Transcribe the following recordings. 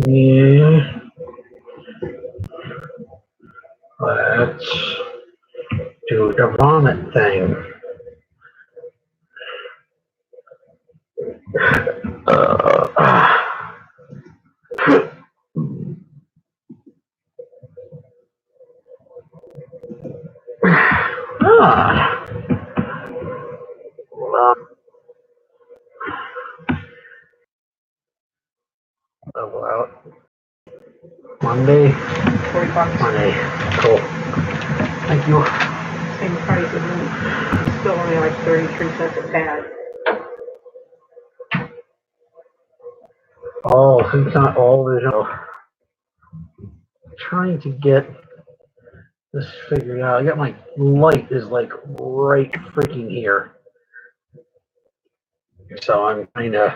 Yeah. Let's do the vomit thing. Ah. Level out. Monday. $40. Monday. Cool. Thank you. Same price as me. Still only like 33 cents a pad. Oh, it's not all visual. Trying to get this figured out. I got my light is like right freaking here. So I'm kind of.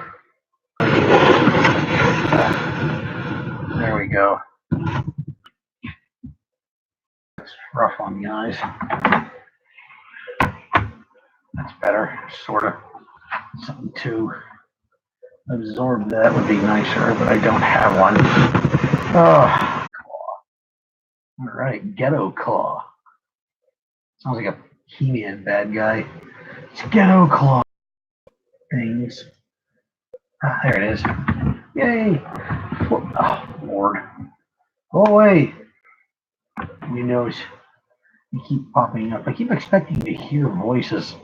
There we go. It's rough on the eyes. That's better, sort of. Something to absorb that would be nicer, but I don't have one. Oh, all right, Ghetto Claw. Sounds like a He-Man bad guy. It's Ghetto Claw. Things. Ah, there it is. Yay! Oh, Lord. Go away. Your nose. You keep popping up. I keep expecting to hear voices.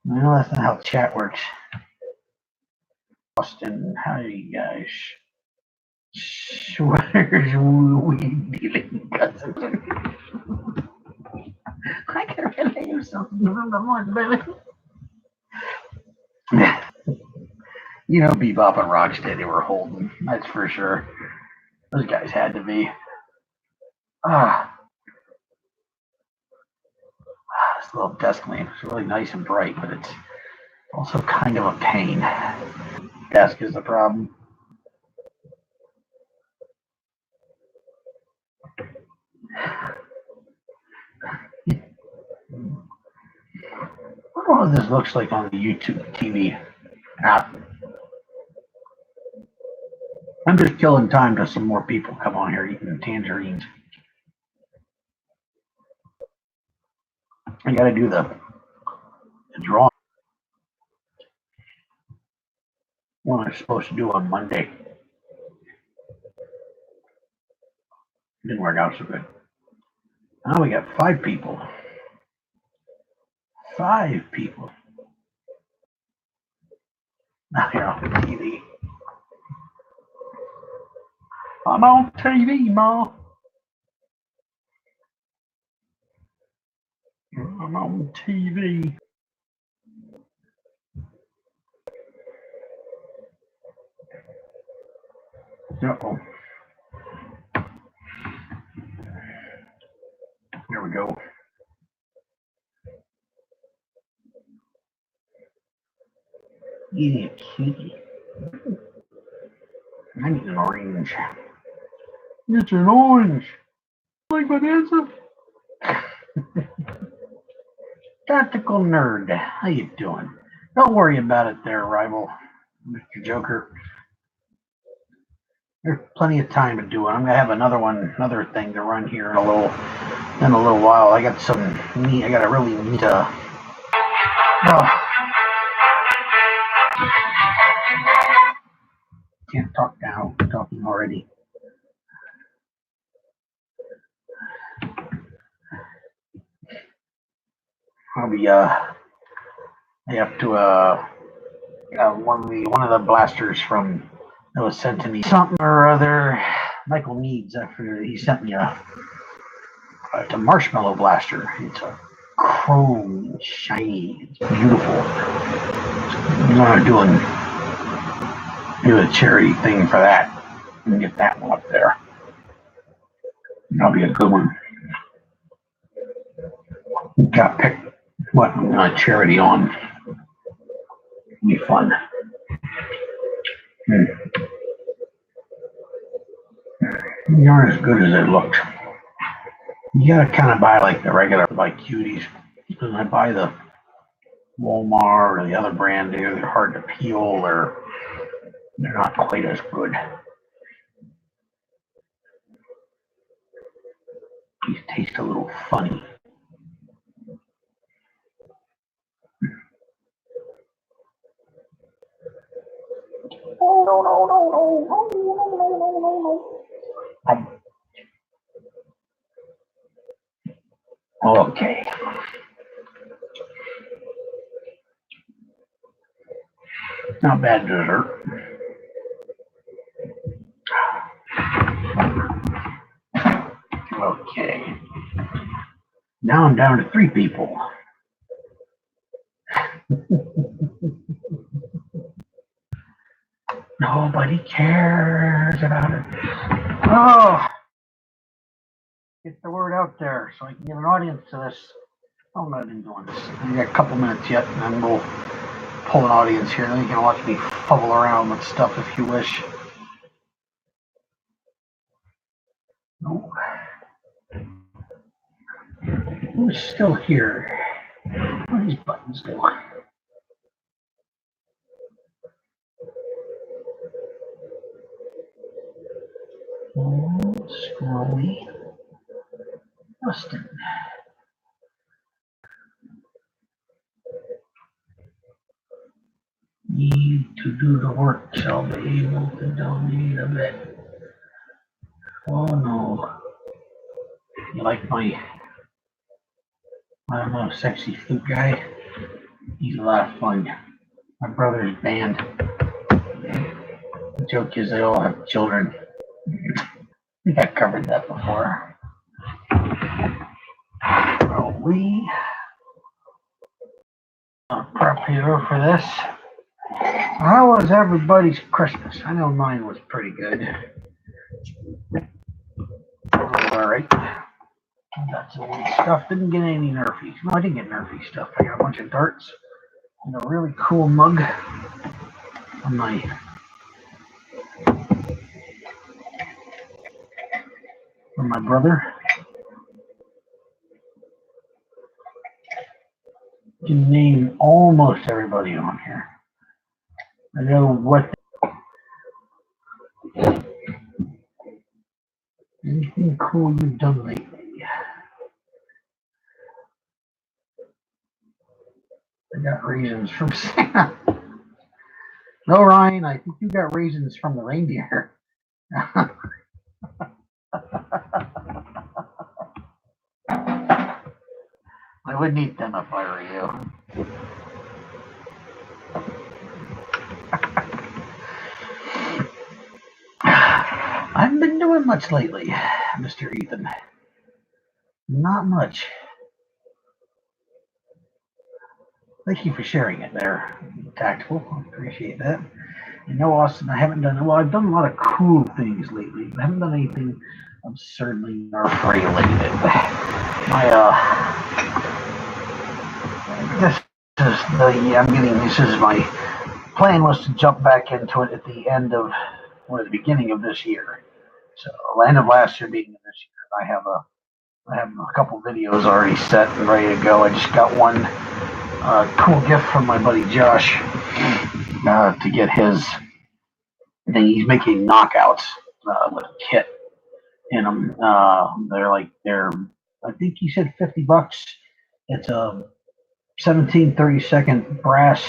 I know that's not how chat works. Austin, how are you guys? Where's weed dealing cousin? I can really use something from the morning, baby. You know, Bebop and Rocksteady were holding, that's for sure. Those guys had to be. This little desk lamp is really nice and bright, but it's also kind of a pain. Desk is the problem. I wonder what this looks like on the YouTube TV app. I'm just killing time till some more people come on here eating tangerines. I gotta do the drawing. What I'm supposed to do on Monday. Didn't work out so good. Now we got 5 people. 5 people. Now you're on TV. I'm on TV, Ma. I'm on TV. Uh-oh. There we go. Eating a cutie. I need an orange. It's an orange. Like my answer. Tactical Nerd. How you doing? Don't worry about it there, rival. Mr. Joker. There's plenty of time to do it. I'm gonna have another thing to run here in a little while. I got some neat. I got a really neat. Can't talk now. I'm talking already. I'll be I have to one of the blasters from that was sent to me something or other. Michael needs after he sent me a marshmallow blaster. It's a chrome shiny. It's beautiful. I'm gonna do a charity thing for that and get that one up there. That'll be a good one. Got picked what charity on. It'll be fun. You aren't as good as it looked. You gotta kind of buy like the regular like cuties. When I buy the Walmart or the other brand, they're hard to peel or they're not quite as good. These taste a little funny. Oh, no, no, no, no, no, no, no, no, no, no. Okay. Not bad dessert. Okay. Now I'm down to 3 people. Nobody cares about it. Oh, get the word out there so I can get an audience to this. How long have I been doing this? I got a couple minutes yet, and then we'll pull an audience here. Then you can watch me fumble around with stuff if you wish. Nope. Who's still here? What are these buttons do? Scrolly. Austin. Need to do the work, shall be able to donate a bit. Oh no. You like my, I don't know, sexy flute guy? He's a lot of fun. My brother's band. The joke is they all have children. I think I covered that before. We prep here for this. How was everybody's Christmas? I know mine was pretty good. Alright. Got some old stuff. Didn't get any Nerfies. No, I didn't get Nerfy stuff. I got a bunch of darts and a really cool mug from my brother. You can name almost everybody on here. I know what. Anything cool you've done lately? I got raisins from Santa. No, Ryan, I think you got raisins from the reindeer. I wouldn't eat them if I were you. I haven't been doing much lately, Mr. Ethan. Not much. Thank you for sharing it there. Tactful. I appreciate that. You know, Austin, I haven't done, well, I've done a lot of cool things lately, but I haven't done anything absurdly Nerf related. This is my plan was to jump back into it at the end of, or the beginning of this year. So, end of last year, beginning of this year. I have a couple videos already set and ready to go. I just got one cool gift from my buddy Josh to get his thing. He's making knockouts with a kit in them. They're I think he said $50. It's a 17 30-second brass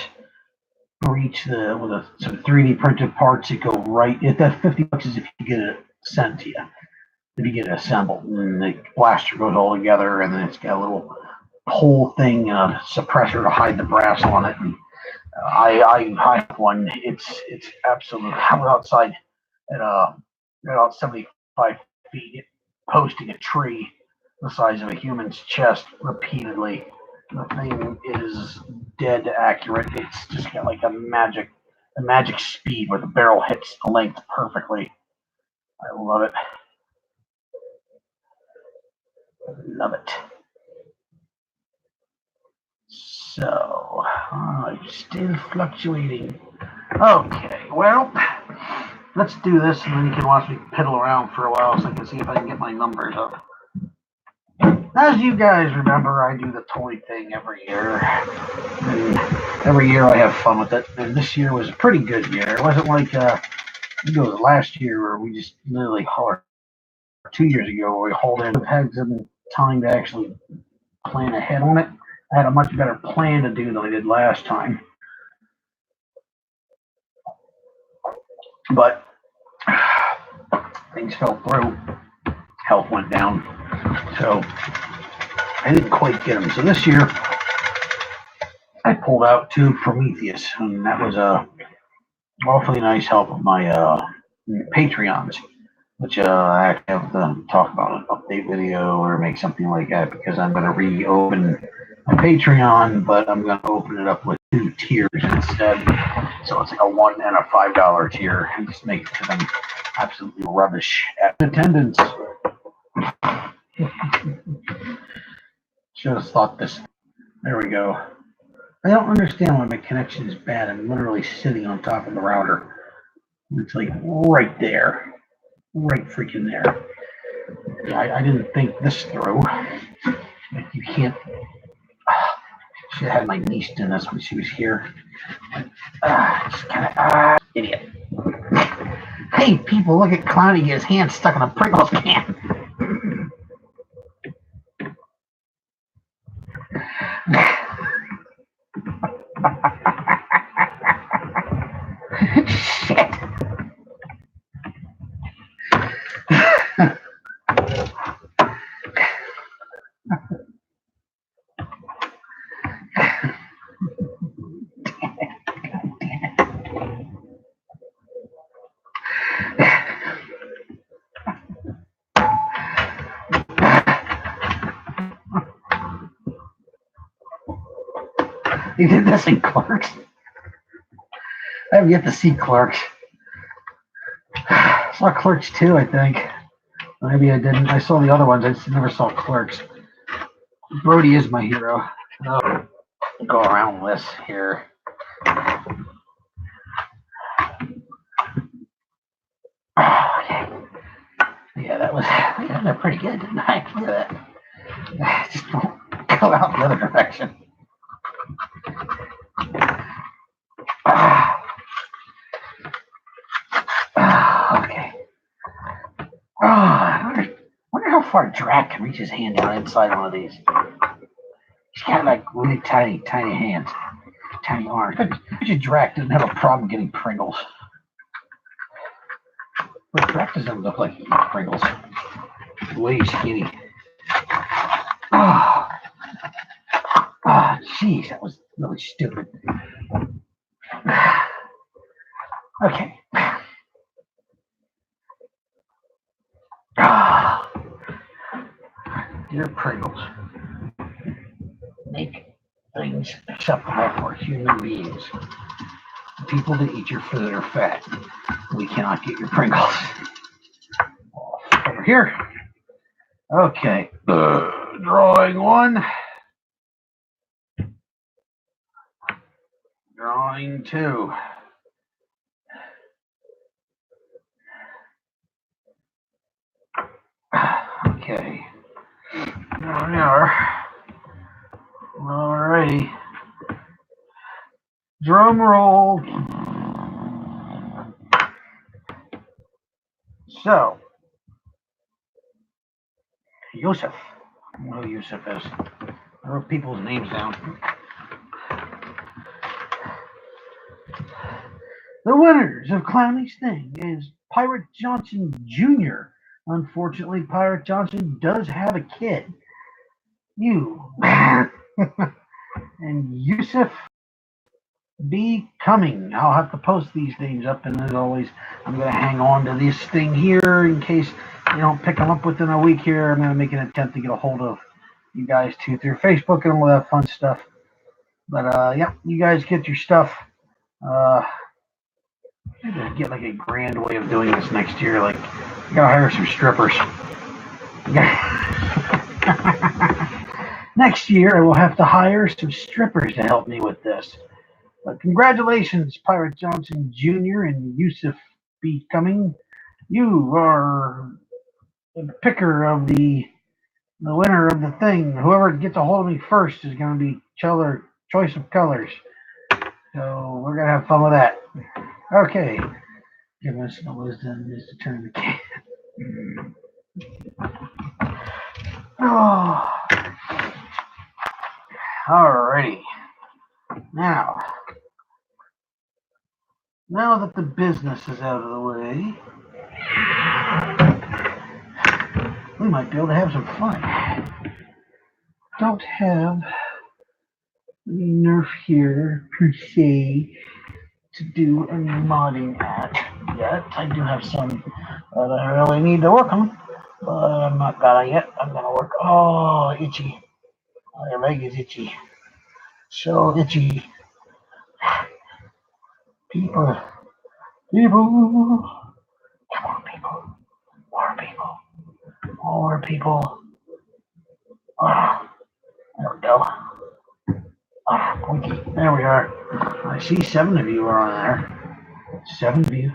for each with some 3D printed parts that go right. That $50 is if you get it sent to you. If you get it assembled, and the blaster goes all together, and then it's got a little whole thing, suppressor to hide the brass on it. And I have one. It's absolute. I was outside at about 75 feet, posting a tree the size of a human's chest repeatedly. The thing is dead accurate. It's just got like a magic speed where the barrel hits the length perfectly. I love it. Love it. So, I'm still fluctuating. Okay, well, let's do this, and then you can watch me piddle around for a while so I can see if I can get my numbers up. As you guys remember, I do the toy thing every year. And every year I have fun with it, and this year was a pretty good year. It wasn't like it was last year where we just literally hollered. 2 years ago, where we hauled in pegs and time to actually plan ahead on it. I had a much better plan to do than I did last time. But things fell through. Health went down. So I didn't quite get them. So this year I pulled out 2 Prometheus, and that was a awfully nice help of my Patreons, which I actually have to talk about an update video or make something like that, because I'm going to reopen my Patreon, but I'm going to open it up with 2 tiers instead. So it's like a $1 and a $5 tier, and just make it because I'm absolutely rubbish at attendance. Should have thought this. There we go. I don't understand why my connection is bad. I'm literally sitting on top of the router. It's like right there. Right freaking there. Yeah, I didn't think this through. Like you can't. Should have had my niece doing this when she was here. Just kind of idiot. Hey, people, look at Clowny get his hand stuck in a Pringles can. Shit. You did this in Clerks? I have yet to see Clerks. I saw Clerks 2, I think. Maybe I didn't. I saw the other ones. I just never saw Clerks. Brody is my hero. Oh, go around this here. Okay. Yeah, that was pretty good, didn't I? Look at that. Just don't go out the other direction. Okay. I wonder how far Drac can reach his hand down inside one of these. He's got like really tiny hands, tiny arms. But Drac doesn't have a problem getting Pringles. But Drac doesn't look like he eats Pringles. Way skinny. Jeez, that was really stupid. Okay. Dear Pringles, make things acceptable for human beings. The people that eat your food are fat. We cannot get your Pringles. Over here. Okay. Drawing 1. Drawing 2. Okay. There we are. Alrighty. Drum roll. So, Yusuf. I don't know who Yusuf is. I wrote people's names down. The winners of Clowny's Thing is Pirate Johnson Jr. Unfortunately, Pirate Johnson does have a kid. You. And Yusuf B. Cumming. I'll have to post these names up, and as always, I'm going to hang on to this thing here in case you don't pick them up within a week here. I'm going to make an attempt to get a hold of you guys too through Facebook and all that fun stuff. But yeah, you guys get your stuff. Maybe I get like a grand way of doing this next year. Like, I gotta hire some strippers. Next year, I will have to hire some strippers to help me with this. But congratulations, Pirate Johnson Jr. and Yusuf B. Cumming. You are the picker of the winner of the thing. Whoever gets a hold of me first is going to be choice of colors. So we're going to have fun with that. Okay. Give us no wisdom is to turn the can. Oh, alrighty. Now that the business is out of the way, we might be able to have some fun. Don't have any Nerf here per se to do any modding at yet. I do have some that I really need to work on, but I'm not got it yet. I'm gonna work. Oh, itchy. Oh, your leg is itchy. So itchy. People. Come on, people. More people. More people. Oh, there we go. Oh, Winky. There we are. I see 7 of you are on there. 7 of you.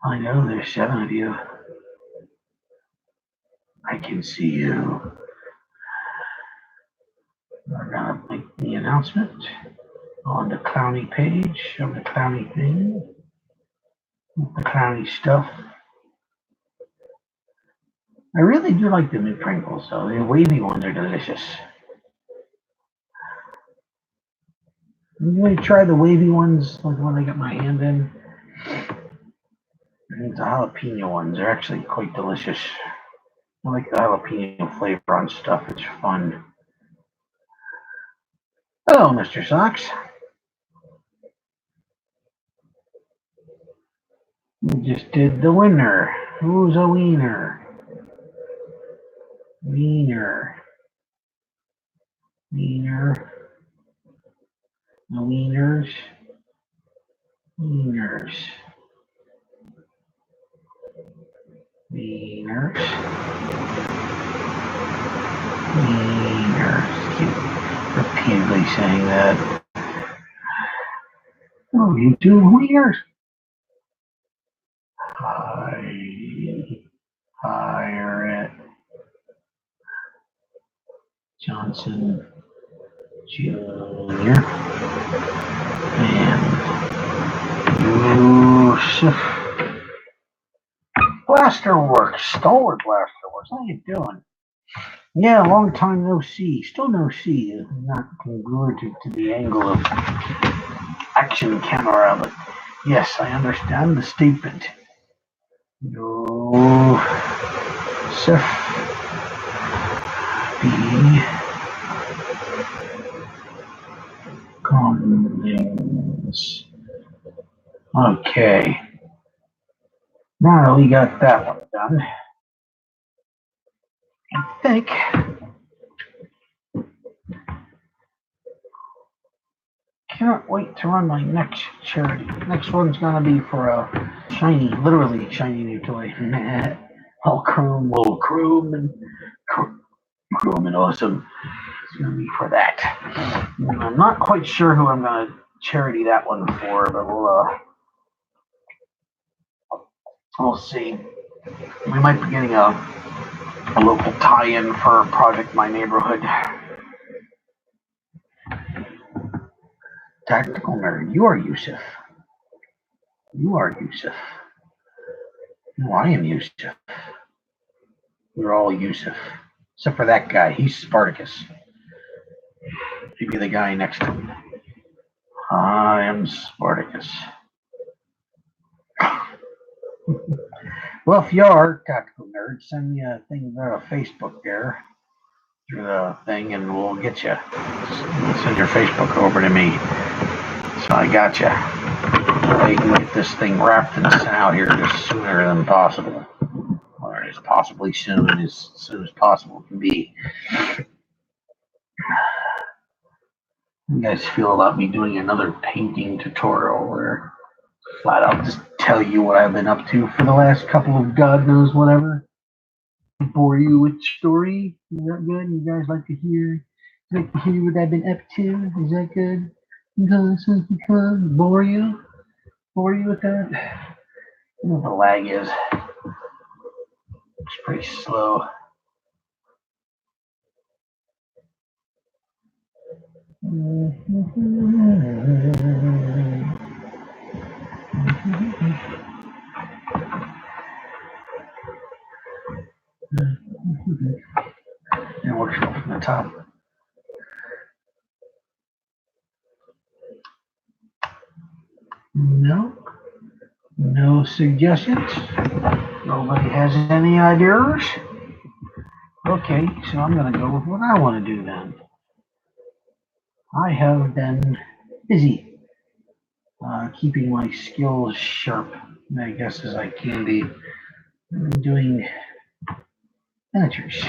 I know there's 7 of you. I can see you. We're gonna make the announcement on the Clowny page of the Clowny thing. The Clowny stuff. I really do like the new Pringles though. The wavy ones are delicious. I'm going to try the wavy ones, like the one I got my hand in. And the jalapeno ones are actually quite delicious. I like the jalapeno flavor on stuff. It's fun. Hello, Mr. Socks. We just did the winner. Who's a wiener? Wiener. Wiener. The wieners. Wieners. Wieners. Wieners. Keep repeatedly saying that. Oh, you do wieners? Hire it. Johnson Jr. and Yusuf Blasterworks, Stalwart Blasterworks. How you doing? Yeah, long time no see. Still no see. Not congruent to the angle of action camera, but yes, I understand the statement. Yusuf B. Cummings. Okay. Now that we got that one done, I think can't wait to run my next charity. Next one's gonna be for a shiny, literally shiny new toy. All chrome, little chrome and awesome. It's gonna be for that. And I'm not quite sure who I'm gonna charity that one for, but we'll see. We might be getting a local tie-in for Project My Neighborhood. Tactical Nerd, you are Yusuf. You are Yusuf. No, I am Yusuf. We're all Yusuf. Except for that guy. He's Spartacus. Maybe the guy next to him. I am Spartacus. Well, if you are Tactical Nerd, send me a thing about a Facebook there through the thing and we'll get you. Send your Facebook over to me. So I got you. So you can get this thing wrapped and sent out here just sooner than possible. Or as possibly soon as possible can be. You guys feel about me doing another painting tutorial where flat out just tell you what I've been up to for the last couple of God knows whatever. Bore you with story? Is that good? You guys like to hear what I've been up to? Is that good? Bore you? Bore you with that? I don't know what the lag is. It's pretty slow. No, no suggestions. Nobody has any ideas. Okay, so I'm gonna go with what I want to do then. I have been busy keeping my skills sharp, I guess as I can be, doing miniatures.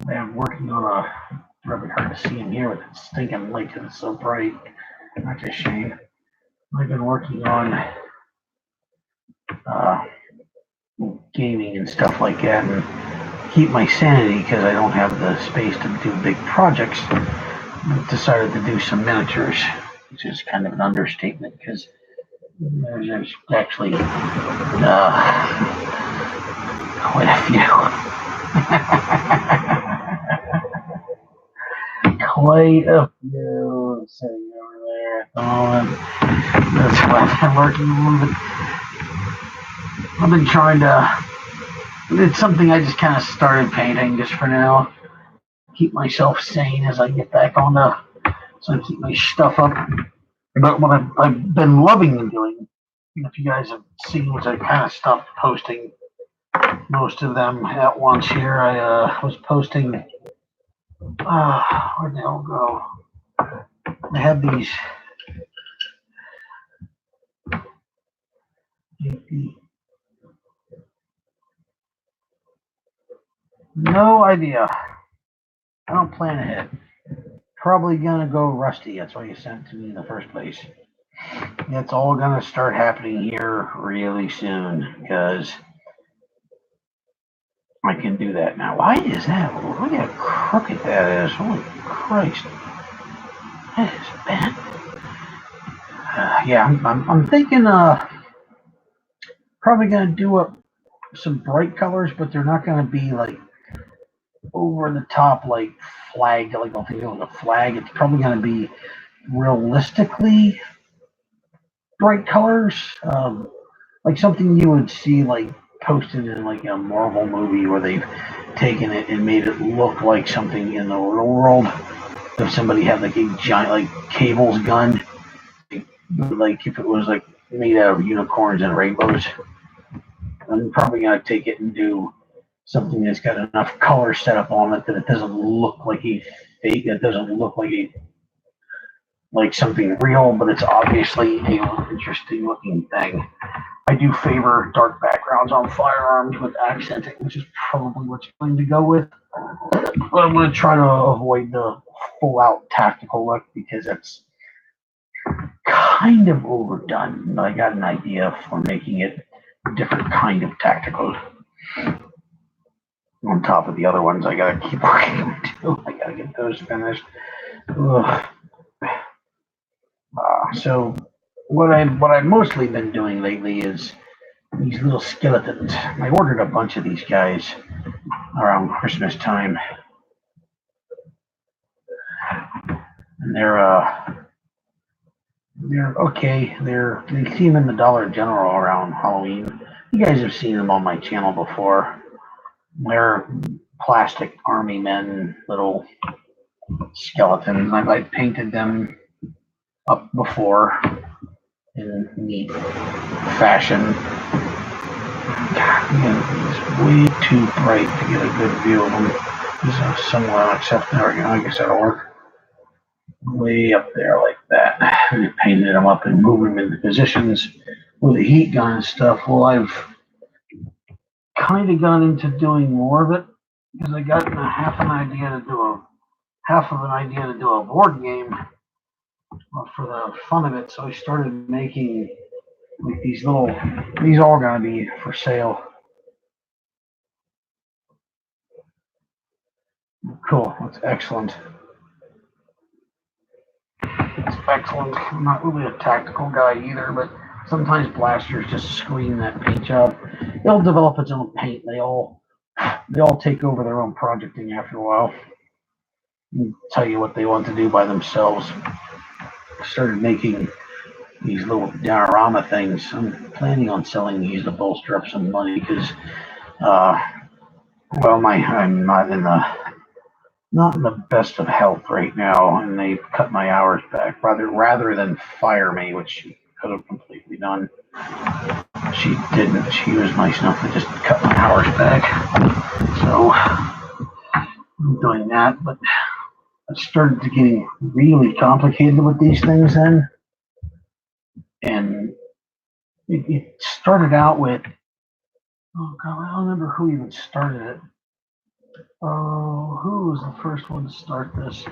I'm working on a, really hard to see in here with the stinking light because it's so bright. That's a shame. I've been working on uh, gaming and stuff like that and keep my sanity because I don't have the space to do big projects. I've decided to do some miniatures, which is kind of an understatement because there's actually quite a few. Quite a few sitting over there at the moment. That's why I've been working a little bit. I've been trying to. It's something I just kind of started painting just for now. Keep myself sane as I get back on the. So I keep my stuff up. But what I've been loving and doing, if you guys have seen, which I kind of stopped posting most of them at once here. I was posting. Where'd they all go? I have these. No idea. I don't plan ahead. Probably gonna go rusty. That's why you sent it to me in the first place. It's all gonna start happening here really soon because I can do that now. Why is that? Look how crooked that is. Holy Christ. That is bad. Yeah, I'm thinking probably gonna do up some bright colors, but they're not gonna be like over the top like flag, like I'll think of a flag. It's probably gonna be realistically bright colors, like something you would see like posted in like a Marvel movie where they've taken it and made it look like something in the real world. If somebody had like a giant like Cable's gun, like if it was like made out of unicorns and rainbows, I'm probably gonna take it and do something that's got enough color set up on it that it doesn't look like a fake. It doesn't look like something real, but it's obviously a interesting looking thing. I do favor dark backgrounds on firearms with accenting, which is probably what you're going to go with. But I'm going to try to avoid the full out tactical look because it's kind of overdone. I got an idea for making it a different kind of tactical. On top of the other ones, I gotta keep working on too. I gotta get those finished. So what I've mostly been doing lately is these little skeletons. I ordered a bunch of these guys around Christmas time, and they're okay. They see them in the Dollar General around Halloween. You guys have seen them on my channel before. They're plastic army men, little skeletons. I painted them up before in neat fashion. It's way too bright to get a good view of them. This is somewhat except there we go. I guess that'll work. Way up there like that. And painted them up and moved them into positions with a heat gun and stuff. Well, I've kind of gone into doing more of it because I got half of an idea to do a board game for the fun of it. So I started making like these all gonna be for sale. Cool, that's excellent. It's excellent. I'm not really a tactical guy either, but sometimes blasters just scream that paint job. It'll develop its own paint. They all take over their own projecting after a while. And tell you what they want to do by themselves. Started making these little diorama things. I'm planning on selling these to bolster up some money because, I'm not in the not in the best of health right now, and they cut my hours back rather than fire me, which she could have completely done. She didn't. She was nice enough to just cut my hours back. So I'm doing that, but it started to getting really complicated with these things then. And it started out with, oh God, I don't remember who even started it. Oh, who was the first one to start this? I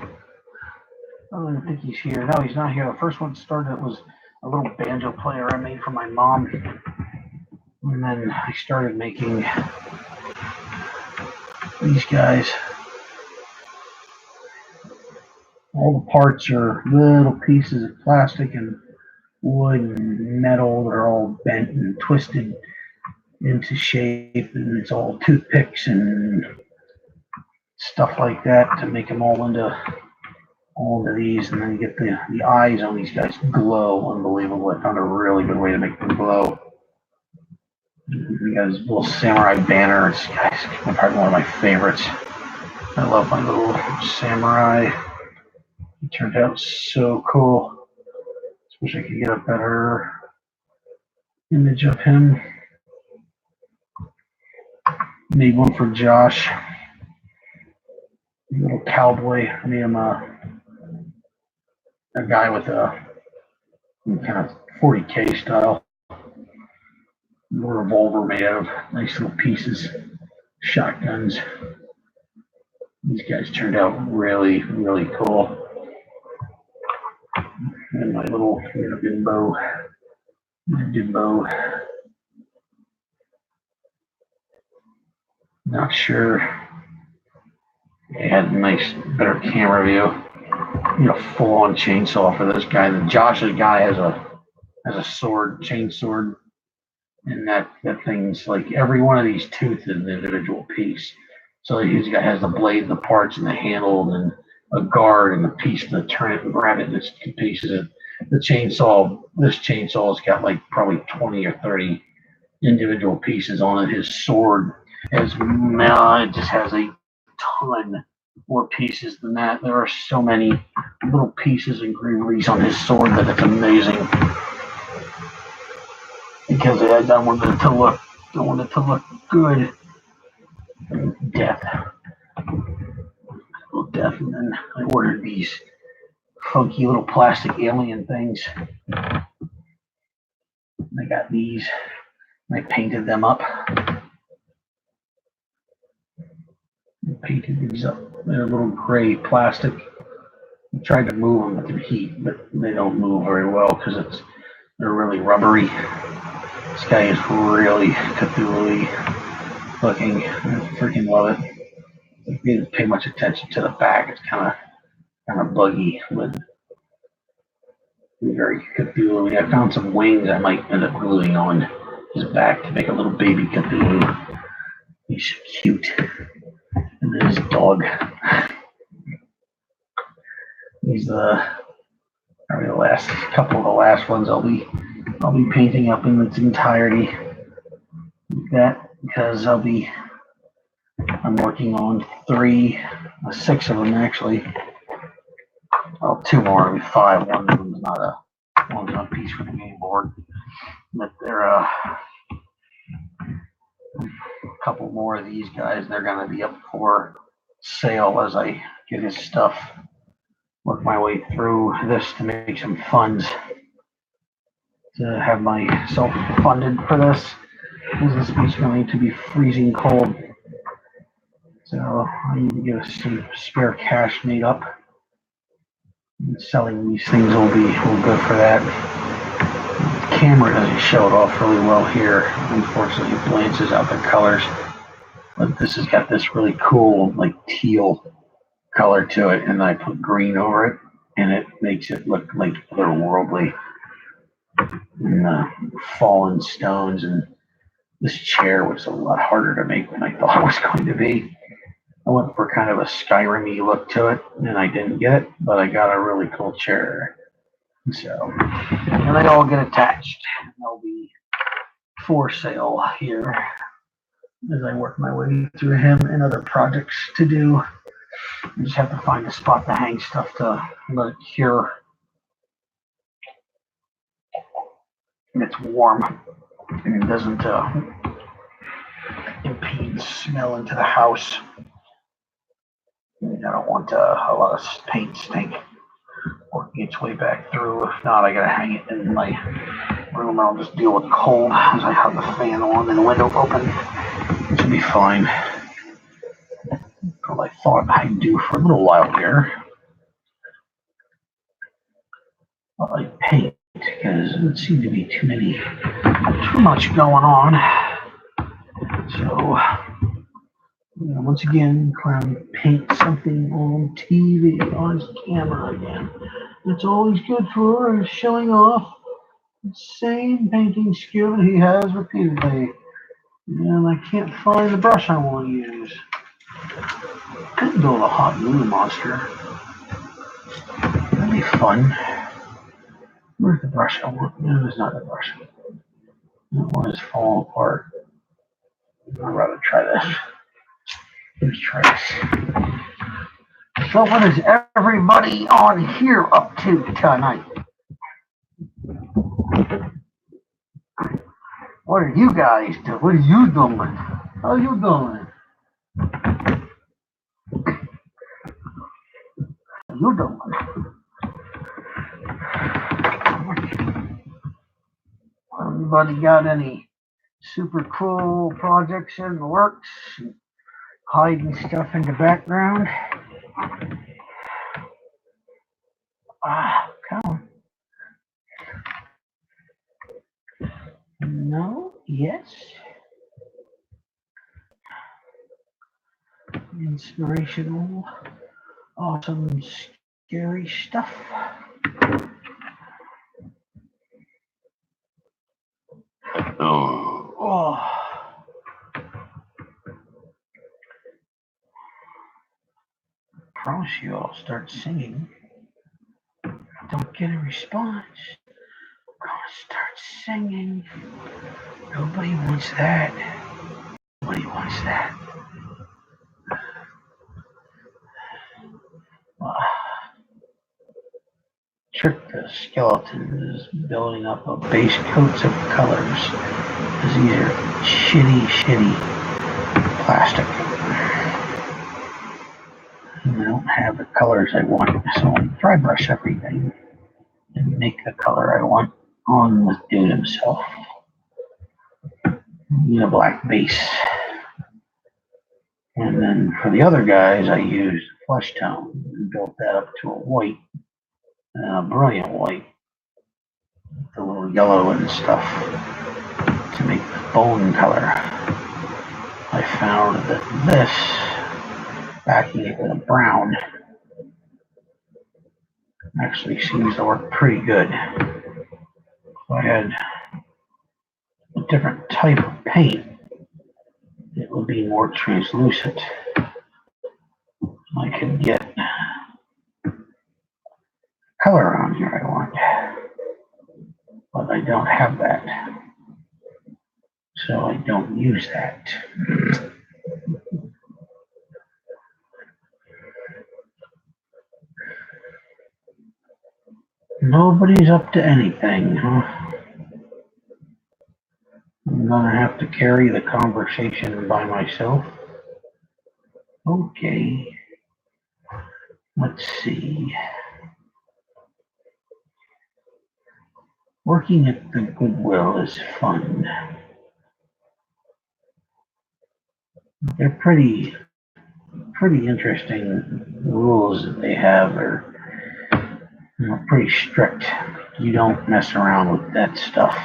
don't even think he's here. No, he's not here. The first one started was a little banjo player I made for my mom. And then I started making these guys. All the parts are little pieces of plastic and wood and metal. They're all bent and twisted into shape, and it's all toothpicks and stuff like that to make them all into these, and then you get the eyes on these guys glow unbelievable. I found a really good way to make them glow. You got his little samurai banner. It's probably one of my favorites. I love my little samurai. He turned out so cool. Just wish I could get a better image of him. Made one for Josh. A little cowboy. I made him a guy with a kind of 40K style revolver made out of nice little pieces, shotguns. These guys turned out really, really cool. And my little Dimbo. Not sure. They had a nice, better camera view. Full-on chainsaw for this guy. The Josh's guy has a sword, chain sword, and that thing's like every one of these tooth is an individual piece. So he's got has the blade, the parts, and the handle, and a guard, and a piece to turn it and grab it. And it's two pieces. The chainsaw, this chansaw's got like probably 20 or 30 individual pieces on it. His sword it just has a ton more pieces than that. There are so many little pieces and grooveries on his sword that it's amazing. Because I wanted it to look good. Death. And then I ordered these funky little plastic alien things. I got these. I painted them up. They're little gray plastic. I tried to move them with the heat, but they don't move very well because they're really rubbery. This guy is really Cthulhu-y looking. I freaking love it. I didn't pay much attention to the back. It's kind of buggy, but very Cthulhu-y. I found some wings I might end up gluing on his back to make a little baby Cthulhu. He's cute. And then his dog. He's probably the last couple of the last ones I'll be painting up in its entirety. That because I'm working on 6 of them actually. Well, 2 more, maybe 5. One of them's not a piece for the game board, but they're a couple more of these guys. They're going to be up for sale as I get his stuff. Work my way through this to make some funds to have myself funded for this. This is going to be freezing cold, so I need to get some spare cash made up. And selling these things will good for that. The camera doesn't show it off really well here. Unfortunately, it blanches out the colors. But this has got this really cool, like teal color to it, and I put green over it, and it makes it look like otherworldly. And fallen stones, and this chair was a lot harder to make than I thought it was going to be. I went for kind of a Skyrim-y look to it, and I didn't get it, but I got a really cool chair. So, and they all get attached. They'll be for sale here as I work my way through him and other projects to do. You just have to find a spot to hang stuff to let it cure. And it's warm and it doesn't impede smell into the house. I don't want a lot of paint stink working its way back through. If not, I gotta hang it in my room. I'll just deal with cold as I have the fan on and the window open. It should be fine. What I thought I'd do for a little while here. I paint because it seemed to be too much going on. So, once again, Clown paint something on TV, on his camera again. It's always good for showing off the same painting skill he has repeatedly. And I can't find the brush I want to use. Could go with a hot glue monster. That'd be fun. Where's the brush I want? No, it's not the brush. That one is falling apart. I'd rather try this. Let's try this. So what is everybody on here up to tonight? What are you guys doing? What are you doing? How are you doing? How you doing? Everybody got any super cool projects in the works? Hiding stuff in the background? Come on. No? Yes? Inspirational, awesome, scary stuff. Oh. I promise you I'll start singing. Don't get a response. I'm gonna start singing. Nobody wants that. Nobody wants that. Trick the skeleton is building up a base coats of colors. Because these are shitty plastic. And I don't have the colors I want, so I dry brush everything and make the color I want on the dude himself. Need a black base. And then for the other guys, I used flesh tone and built that up to a white, a brilliant white, with a little yellow and stuff to make the bone color. I found that this, backing it with a brown, actually seems to work pretty good. If I had a different type of paint, it would be more translucent. I could get color on here I want, but I don't have that, so I don't use that. Nobody's up to anything, huh? I'm gonna have to carry the conversation by myself. Okay. Let's see. Working at the Goodwill is fun. They're pretty interesting rules that they have are pretty strict. You don't mess around with that stuff.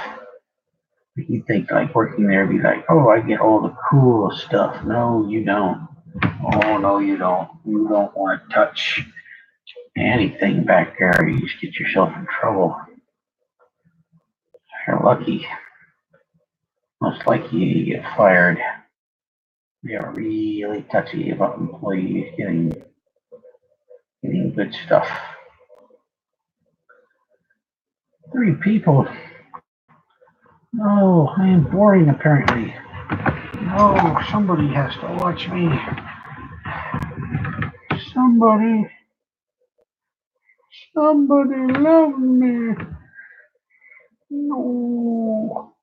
You think like working there be like, oh, I get all the cool stuff. No, you don't. Oh, no, you don't. You don't want to touch anything back there. You just get yourself in trouble. If you're lucky. Most likely you get fired. They are really touchy about employees getting good stuff. 3 people. No, I am boring apparently. No, somebody has to watch me. Somebody, somebody love me. No,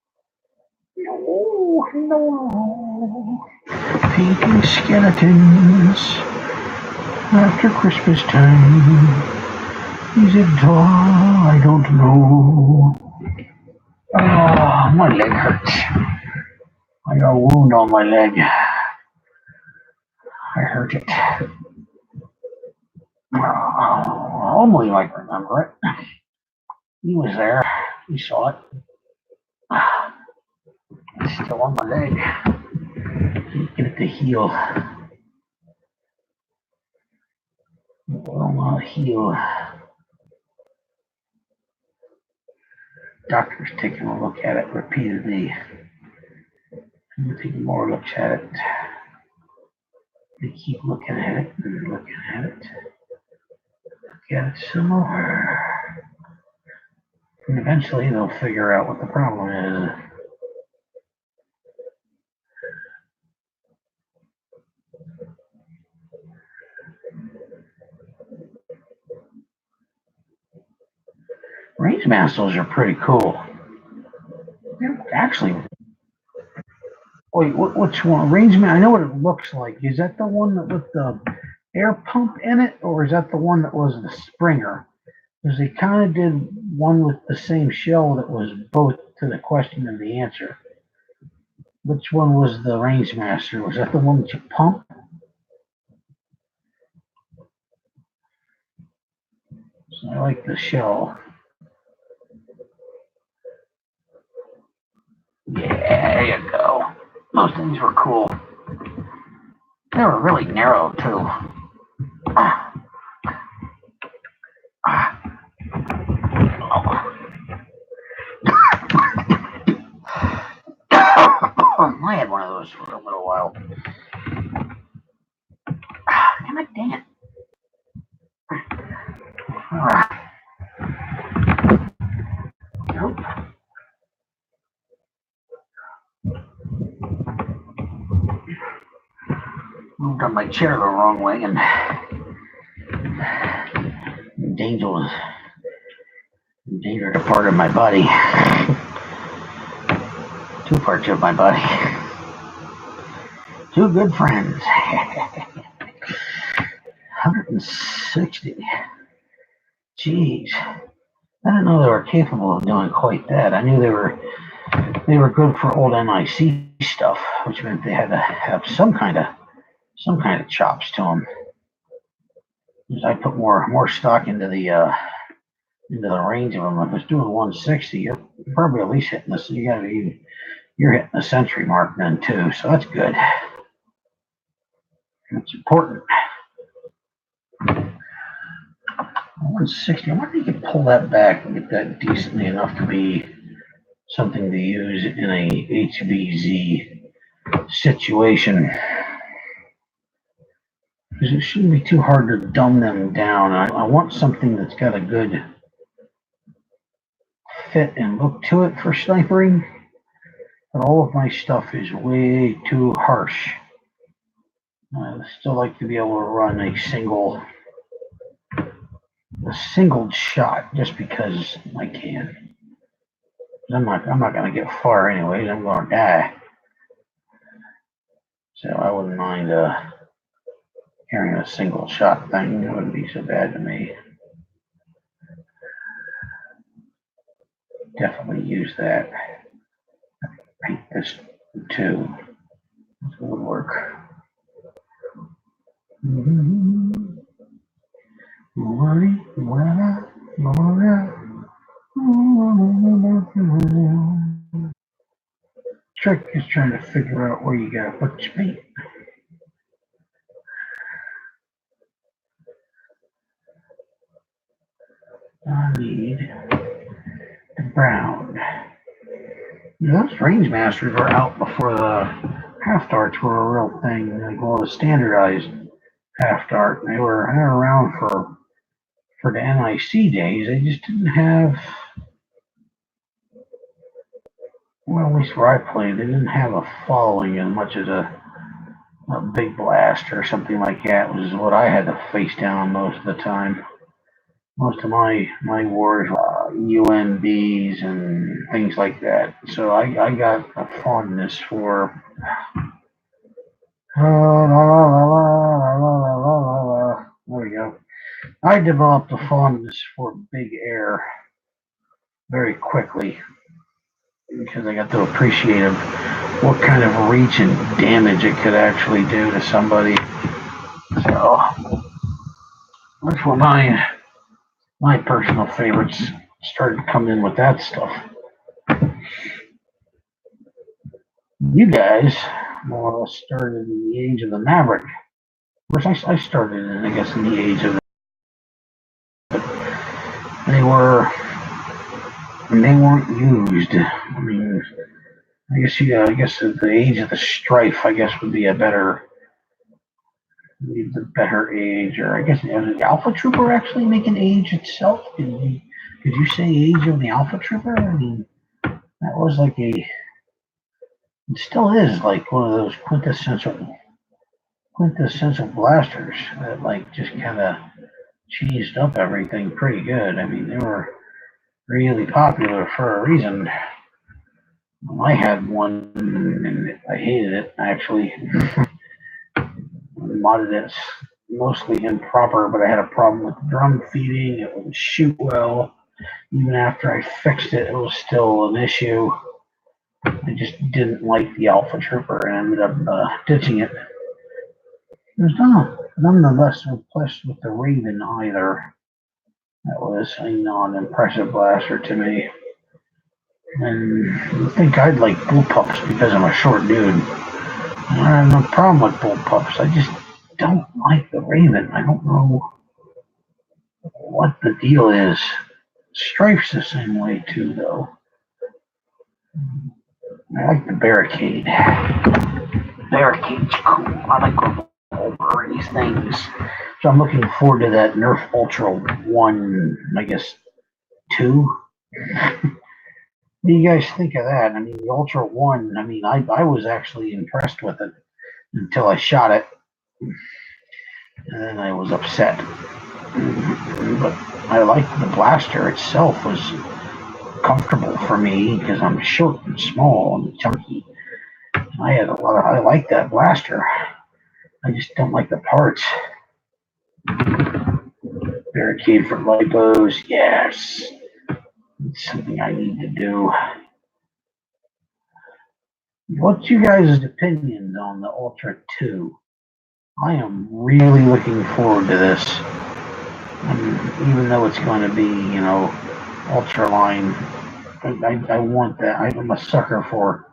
no, no. Painting skeletons after Christmas time. Is it tall? I don't know. Oh, my leg hurts. I got a wound on my leg. I hurt it. Only might remember it. He was there. He saw it. It's still on my leg. Get it to heal. It will not heal. Doctor's taking a look at it repeatedly. I'm taking more looks at it. They keep looking at it and looking at it. Look at it some more. And eventually they'll figure out what the problem is. Range masters are pretty cool. Actually, wait, which one? Range man? I know what it looks like. Is that the one that with the air pump in it, or is that the one that was the Springer? Because they kind of did one with the same shell that was both to the question and the answer. Which one was the Range Master? Was that the one that you pump? So I like the shell. Yeah, there you go. Those things were cool. They were really narrow too. I had one of those for a little while. Damn it, dang it. Nope. Moved on my chair the wrong way and endangered a part of my body. Two parts of my body. Two good friends. 160. Jeez. I didn't know they were capable of doing quite that. I knew they were good for old NIC stuff, which meant they had to have some kind of chops to them. As I put more stock into the range of them. If it's doing 160, you're probably at least hitting this. You're hitting the century mark then too, so that's good. That's important. 160. I wonder if you could pull that back and get that decently enough to be something to use in a HVZ situation. Because it shouldn't be too hard to dumb them down. I want something that's got a good fit and look to it for snipering. But all of my stuff is way too harsh. I still like to be able to run a single shot just because I can. I'm not going to get far anyways. I'm going to die. So I wouldn't mind carrying a single shot thing. It wouldn't be so bad to me. Definitely use that. Paint this too. This would work. Trick is trying to figure out where you gotta put your paint. I need the brown. Those range masters were out before the half darts were a real thing. Like all the standardized half dart. They were around for the NIC days. They just didn't have. Well, at least where I played, they didn't have a following as much as a a big blast or something like that was what I had to face down most of the time. Most of my wars were UMBs and things like that. So I got a fondness for. There we go. I developed a fondness for big air very quickly because I got to appreciate what kind of reach and damage it could actually do to somebody. So that's what my personal favorites started coming in with that stuff. You guys more or less started in the age of the Maverick. Of course, I started in, I guess, in the age of they weren't used. I mean, I guess the age of the Strife, I guess, would be the better age, or I guess did the Alpha Trooper actually make an age itself? Did you say age of the Alpha Trooper? I mean, that was like it still is like one of those quintessential blasters that like just kind of cheesed up everything pretty good. I mean, they were really popular for a reason. I had one and I hated it actually. Modded it mostly improper, but I had a problem with drum feeding. It wouldn't shoot well. Even after I fixed it, it was still an issue. I just didn't like the Alpha Trooper and ended up ditching it. There's none of us impressed with the Raven either. That was a non-impressive blaster to me. And I think I'd like bullpups because I'm a short dude. I have no problem with bullpups. I just don't like the Raven. I don't know what the deal is. Strife's the same way too, though. I like the Barricade. Barricade's cool. I like over these things. So I'm looking forward to that Nerf Ultra 1, I guess, 2. What do you guys think of that? I mean, the Ultra 1, I mean, I was actually impressed with it until I shot it. And then I was upset. But I liked the blaster itself was comfortable for me because I'm short and small and chunky. I like that blaster. I just don't like the parts. Barricade for lipos, yes. It's something I need to do. What's you guys' opinions on the Ultra 2? I am really looking forward to this. Even though it's going to be, ultraline, I want that. I'm a sucker for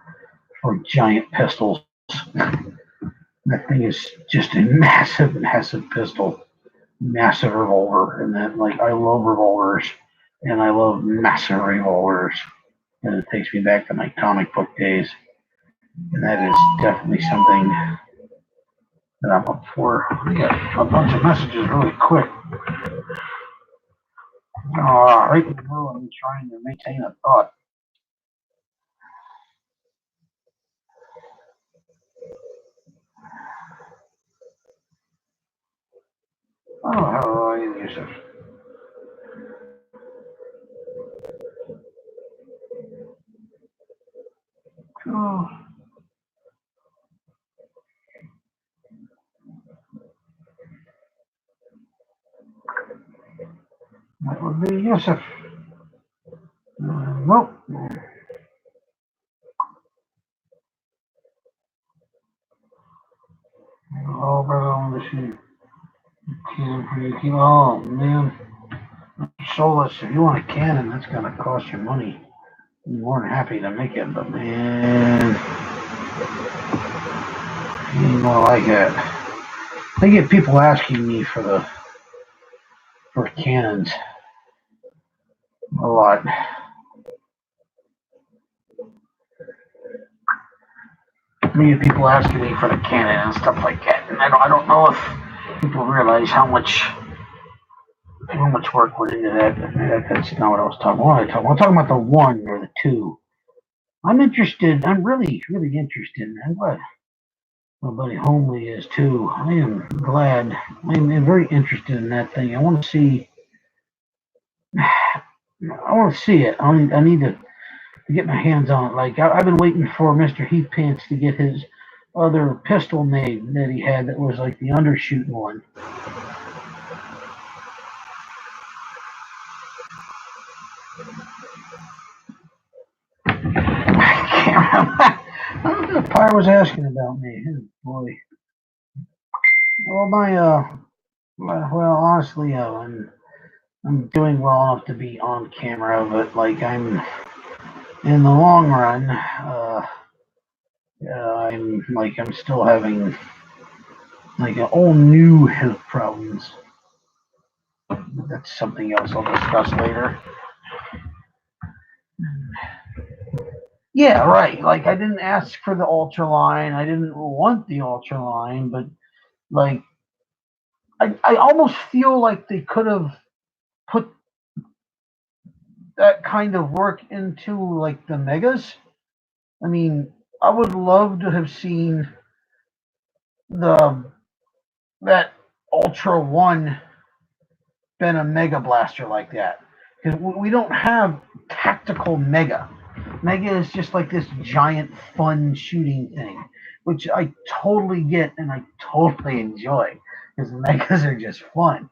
giant pistols. That thing is just a massive pistol, massive revolver, and then I love revolvers, and I love massive revolvers, and it takes me back to my comic book days, and that is definitely something that I'm up for. I got a bunch of messages really quick. Right in the middle of me trying to maintain a thought. Oh, how are you, Yusuf? Oh. That would be Yusuf. Nope. Oh, brother, on the sheet. Oh, man. Solus, if you want a cannon, that's going to cost you money. I'm more than happy to make it, but man, you ain't gonna like it. I get people asking me for cannons a lot. I get people asking me for the cannon and stuff like that, and I don't know if people realize how much work went into that. That's not what I was talking about. I'm talking about the 1 or the 2. I'm interested. I'm really, really interested. I'm glad. My buddy Homely is too. I am glad. I'm very interested in that thing. I want to see. I want to see it. I need to get my hands on it. Like I've been waiting for Mr. Heath Pants to get his other pistol made that he had that was like the undershoot one. I can't remember. I don't know if Pyre was asking about me. Oh, boy. Well, well, honestly, I'm doing well enough to be on camera, but like I'm in the long run, I'm still having like all new health problems. But that's something else I'll discuss later. Yeah, right. Like I didn't ask for the ultra line. I didn't want the ultra line, but like I almost feel like they could have put that kind of work into like the megas. I mean, I would love to have seen the that Ultra One been a Mega Blaster like that because we don't have tactical Mega. Mega is just like this giant fun shooting thing, which I totally get and I totally enjoy because Megas are just fun.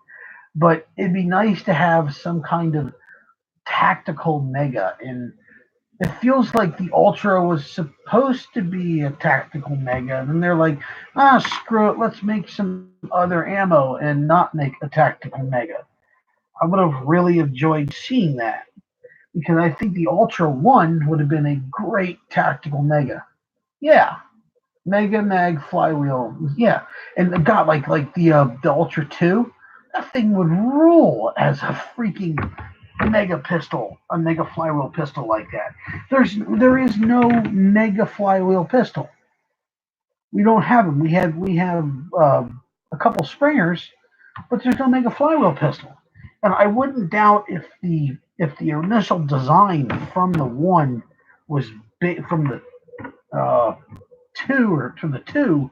But it'd be nice to have some kind of tactical Mega, and it feels like the Ultra was supposed to be a tactical Mega, and they're like, screw it, let's make some other ammo and not make a tactical Mega. I would have really enjoyed seeing that because I think the Ultra 1 would have been a great tactical Mega. Yeah, Mega Mag flywheel. Yeah, and God, like the Ultra 2, that thing would rule as a freaking mega pistol, a mega flywheel pistol like that. There is no mega flywheel pistol. We don't have them. We have a couple Springers, but there's no mega flywheel pistol. And I wouldn't doubt if the initial design from the one was from the two or from the two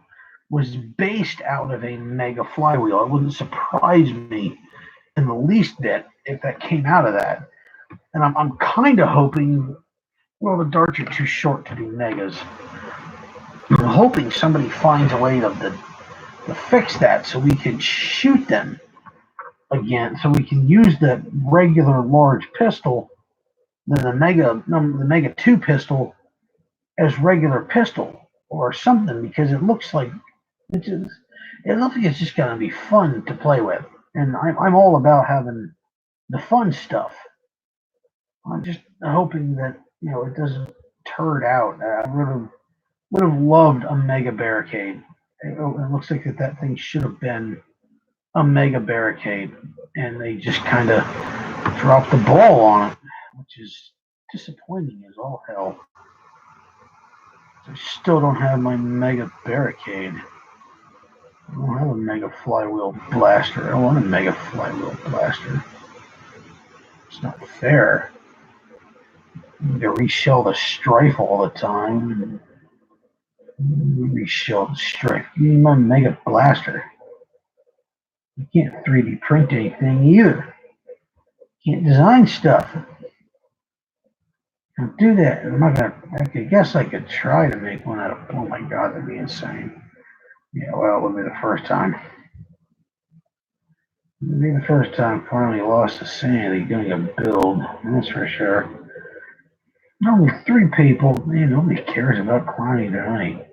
was based out of a mega flywheel. It wouldn't surprise me in the least bit if that came out of that. And I'm kind of hoping, well, the darts are too short to do megas. I'm hoping somebody finds a way to fix that so we can shoot them again, so we can use the regular large pistol, the Mega 2 pistol, as regular pistol or something, because it looks like it looks like it's just going to be fun to play with. And I'm all about having the fun stuff. I'm just hoping that it doesn't turd out. I would have loved a mega barricade. It looks like that thing should have been a mega barricade, and they just kind of dropped the ball on it, which is disappointing as all hell. I still don't have my mega barricade. I don't have a mega flywheel blaster. I want a mega flywheel blaster. It's not fair. I need to reshell the Strife all the time. Reshell the Strife. You need my mega blaster. You can't 3D print anything either. You can't design stuff. Don't do that. I'm not gonna. I guess I could try to make one out of. Oh my god, that'd be insane. Yeah, well, it would be the first time. It would be the first time finally lost to Sandy doing a build. That's for sure. Only 3 people. Man, nobody cares about climbing tonight.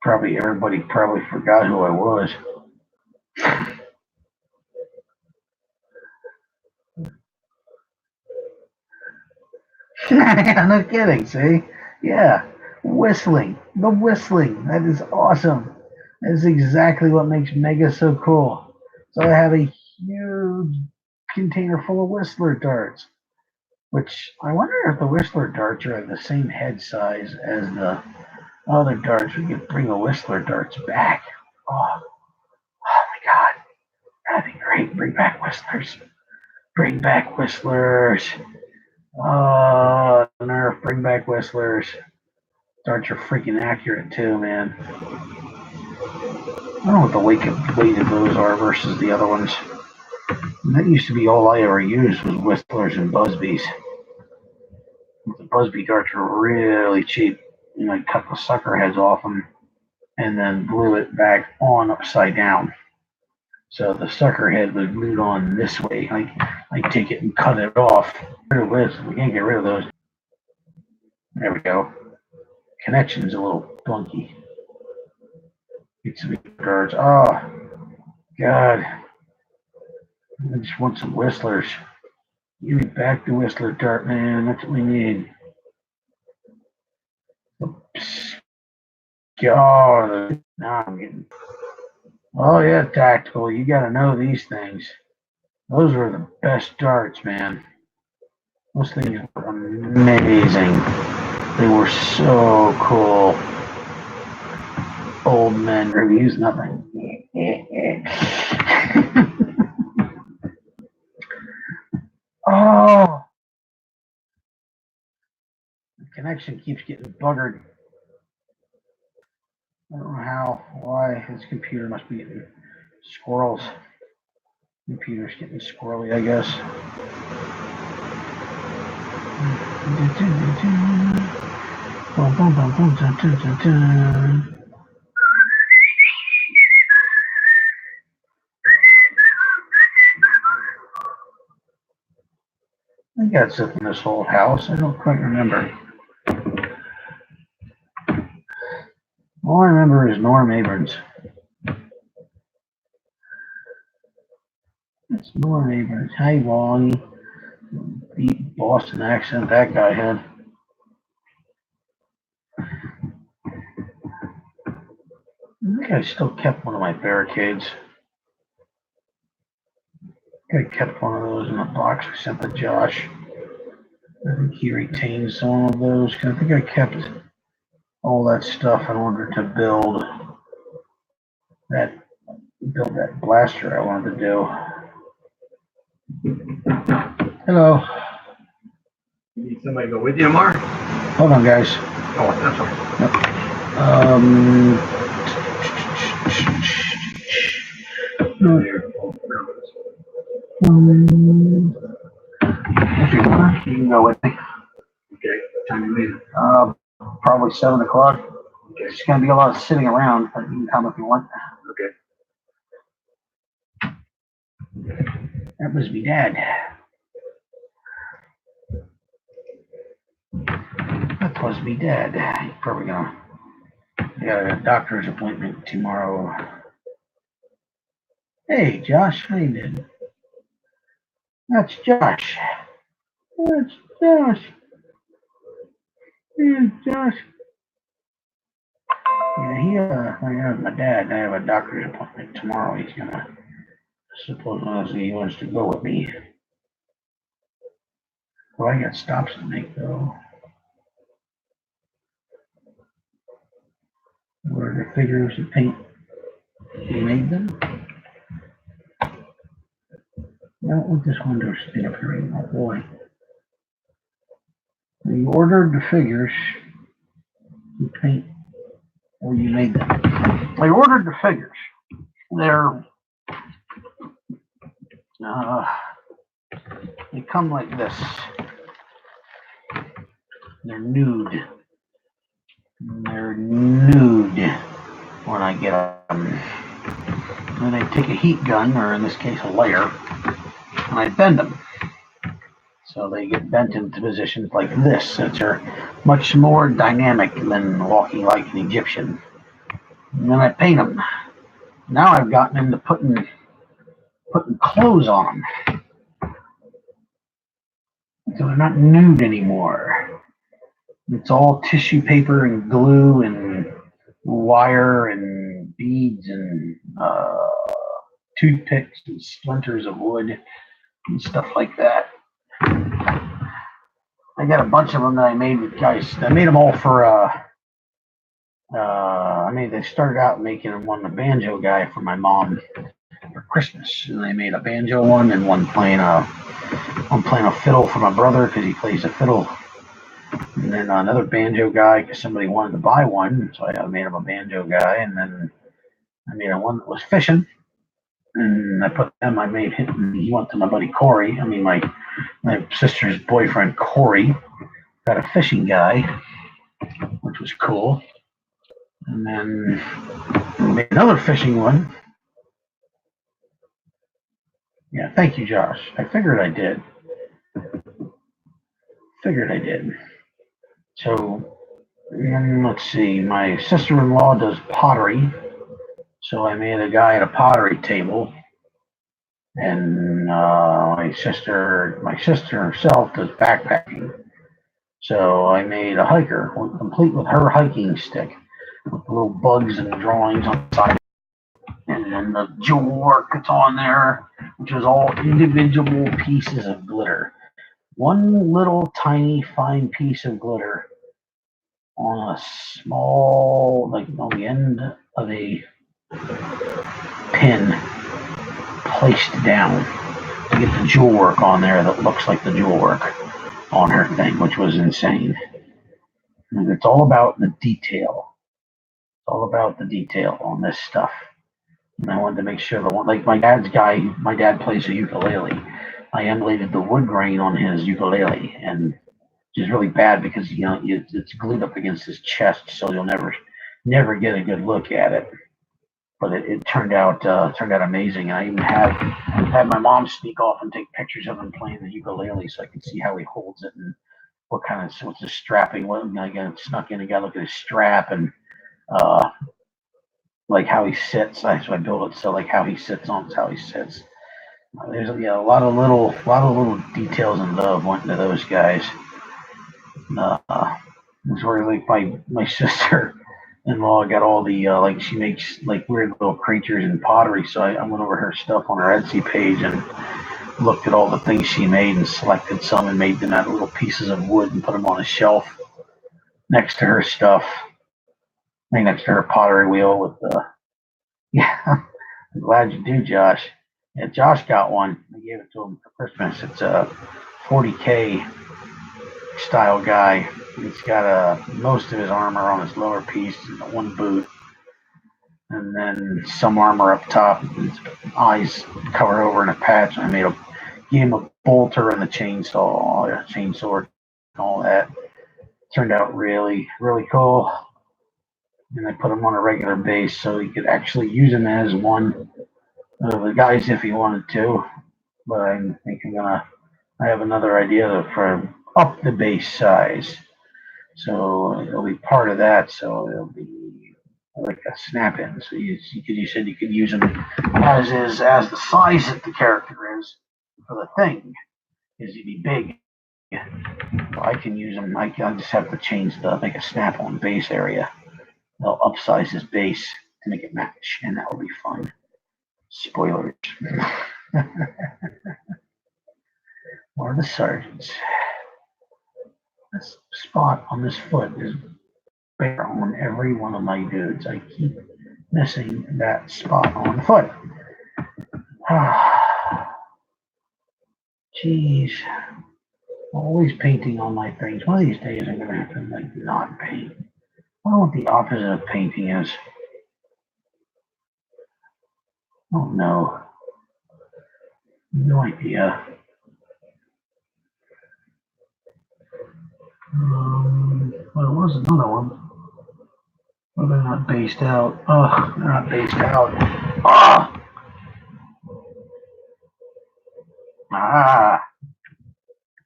Probably everybody forgot who I was. Yeah, no kidding. See? Yeah, whistling. The whistling. That is awesome. That is exactly what makes Mega so cool. So I have a huge container full of Whistler darts, which I wonder if the Whistler darts are the same head size as the other darts. We could bring the Whistler darts back. Oh my god, that'd be great. Bring back Whistlers. Bring back Whistlers. Nerf, bring back Whistlers. Darts are freaking accurate too, man. I don't know what the weight of those are versus the other ones. And that used to be all I ever used was Whistlers and Busbys. The Busby darts were really cheap. And I cut the sucker heads off them and then glue it back on upside down. So the sucker head was glued on this way. I take it and cut it off. We can't get rid of those. There we go. Connection's a little funky. Get some darts. Oh, God. I just want some Whistlers. Give me back the Whistler dart, man. That's what we need. Oops. God, now I'm getting. Oh yeah, Tactical. You gotta know these things. Those were the best darts, man. Those things were amazing. They were so cool. Old men reviews nothing. Oh, the connection keeps getting buggered. I don't know how, why. This computer must be getting squirrels. Computer's getting squirrely, I guess. I got something in this old house. I don't quite remember. All I remember is Norm Abrams. That's Norm Abrams. Hi, Wally. Deep Boston accent that guy had. I think I still kept one of my barricades. I kept one of those in a box we sent to Josh. I think he retained some of those. I think I kept all that stuff in order to build that blaster I wanted to do. Hello. You need somebody to go with you tomorrow? Hold on, guys. Oh, that's all right. If you want, you can go with me. Okay, what time you leaving? Probably 7 o'clock. Okay, It's going to be a lot of sitting around, but you can come if you want. okay. That was me dad. That was me dad. He's probably gonna. I got a doctor's appointment tomorrow. Hey, Josh, how you doing? That's Josh. That's Josh. Here's Josh. Yeah, I have my dad. I have a doctor's appointment tomorrow. He's gonna. Supposedly he wants to go with me. Well, I got stops to make though. Where are the figures of paint? You made them? I don't want this window stickering, my boy. You ordered the figures to paint, or you made them. I ordered the figures. They're they come like this. They're nude. They're nude when I get them. Then I take a heat gun, or in this case a layer, and I bend them. So they get bent into positions like this, which are much more dynamic than walking like an Egyptian. And then I paint them. Now I've gotten into putting clothes on them. So they're not nude anymore. It's all tissue paper and glue and wire and beads and toothpicks and splinters of wood and stuff like that. I got a bunch of them that I made with guys. I made them all for they started out making one, the banjo guy for my mom for Christmas, and I made a banjo one and one playing a fiddle for my brother because he plays a fiddle, and then another banjo guy because somebody wanted to buy one, so I made him a banjo guy, and then I made one that was fishing, and I put them. I made him. He went to my buddy Corey. I mean, my sister's boyfriend Corey got a fishing guy, which was cool. And then I made another fishing one. Yeah, thank you, Josh. I figured I did. So let's see. My sister-in-law does pottery, so I made a guy at a pottery table. And my sister herself does backpacking. So I made a hiker, complete with her hiking stick, with little bugs and drawings on the side. And then the jewel work that's on there, which is all individual pieces of glitter. One little tiny fine piece of glitter on a small, like on the end of a pin placed down to get the jewel work on there that looks like the jewel work on her thing, which was insane. And it's all about the detail. It's all about the detail on this stuff. And I wanted to make sure the one, like my dad plays a ukulele. I emulated the wood grain on his ukulele, and which is really bad because it's glued up against his chest, so you'll never get a good look at it. But it turned out amazing. I even had my mom sneak off and take pictures of him playing the ukulele, so I could see how he holds it and what's the strapping. I got snuck in and got to look at his strap and like how he sits. So I built it so like how he sits on how he sits. There's a lot of little details and love went into those guys. It's where like my sister-in-law got all the like she makes like weird little creatures in pottery. So I went over her stuff on her Etsy page and looked at all the things she made and selected some and made them out of little pieces of wood and put them on a shelf next to her stuff. Next to her pottery wheel with the yeah. I'm glad you do, Josh. Yeah, Josh got one. I gave it to him for Christmas. It's a 40K style guy. He's got most of his armor on his lower piece, one boot, and then some armor up top. His eyes covered over in a patch. I gave him a bolter and the chainsaw, and all that. Turned out really, really cool. And I put him on a regular base so he could actually use him as one of the guys if he wanted to. But I think I have another idea for up the base size. So it'll be part of that. So it'll be like a snap-in. So you said you could use them as the size that the character is for the thing is to be big. So I can use them. I just have to make a snap-on base area. They'll upsize his base to make it match, and that will be fun. Spoilers. Or the sergeants. This spot on this foot is bare on every one of my dudes. I keep missing that spot on the foot. Jeez. Always painting on my things. One of these days I'm gonna have to like not paint. I don't know what the opposite of painting is. Oh no. No idea. Well, it was another one. Well, they're not based out. Oh, they're not based out. Oh!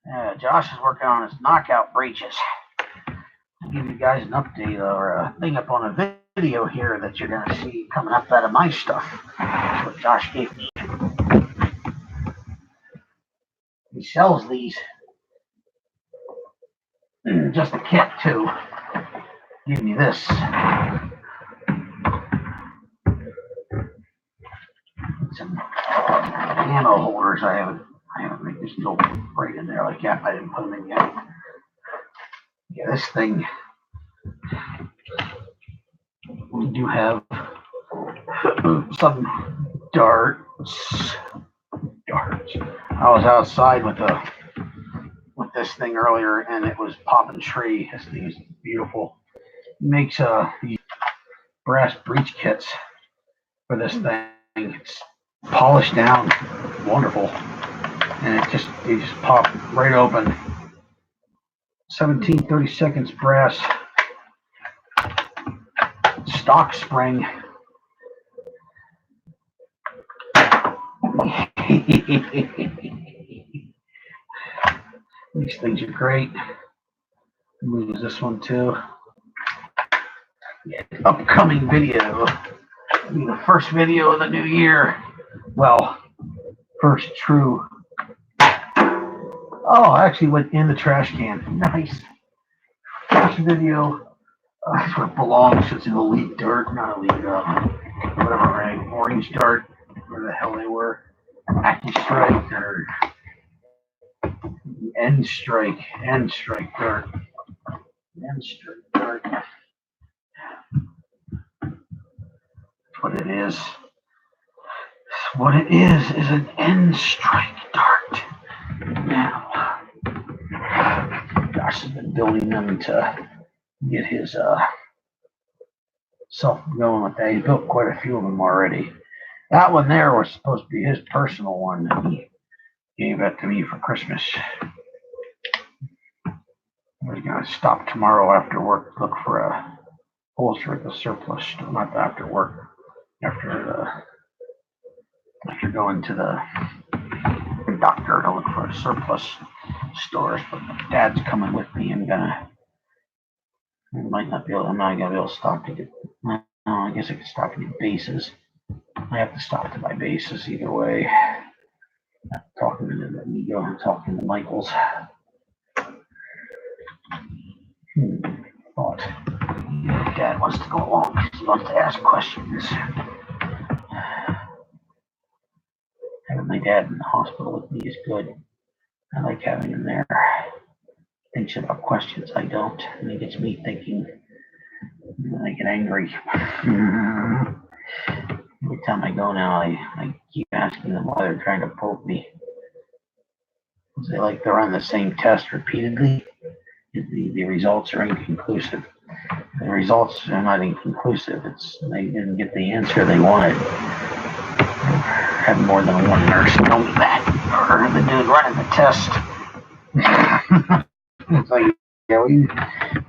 Yeah, Josh is working on his knockout breeches. I'll give you guys an update or a thing up on a video here that you're going to see coming up out of my stuff. That's what Josh gave me. He sells these. Just a kit, too. Give me this. Some ammo holders. I haven't made this still right in there like that. I didn't put them in yet. Yeah, this thing. We do have some darts. I was outside with this thing earlier, and it was popping tree. This thing is beautiful. It makes these brass breech kits for this thing. It's polished down, wonderful, and they just pop right open. 17/32 brass stock spring. These things are great. We'll use this one too. Yeah, upcoming video. It'll be the first video of the new year. Well, first true. Oh, I actually went in the trash can. Nice. First video. That's where it belongs. It's in elite dirt, not elite, whatever rank. Orange dirt, where the hell they were. Active strike or end strike dirt. End strike dirt. That's what it is. What it is an end strike dart. Now, Josh has been building them to get his self going with that. He built quite a few of them already. That one there was supposed to be his personal one, and he gave that to me for Christmas. We're gonna stop tomorrow after work, look for a holster at the surplus. Not after work. After going to the doctor to look for surplus stores, but Dad's coming with me. I'm not gonna be able to stop to get. No, I guess I could stop to get bases. I have to stop to buy bases either way. I'm talking to Michaels. Thought Dad wants to go along because he wants to ask questions. Having my dad in the hospital with me is good. I like having him there. He thinks about questions I don't, and it gets me thinking. I get angry. Every time I go now, I keep asking them why they're trying to poke me. Because they like to run the same test repeatedly. The results are inconclusive. The results are not inconclusive. They didn't get the answer they wanted. I had more than one nurse tell me that, or the dude running the test. It's like, yeah,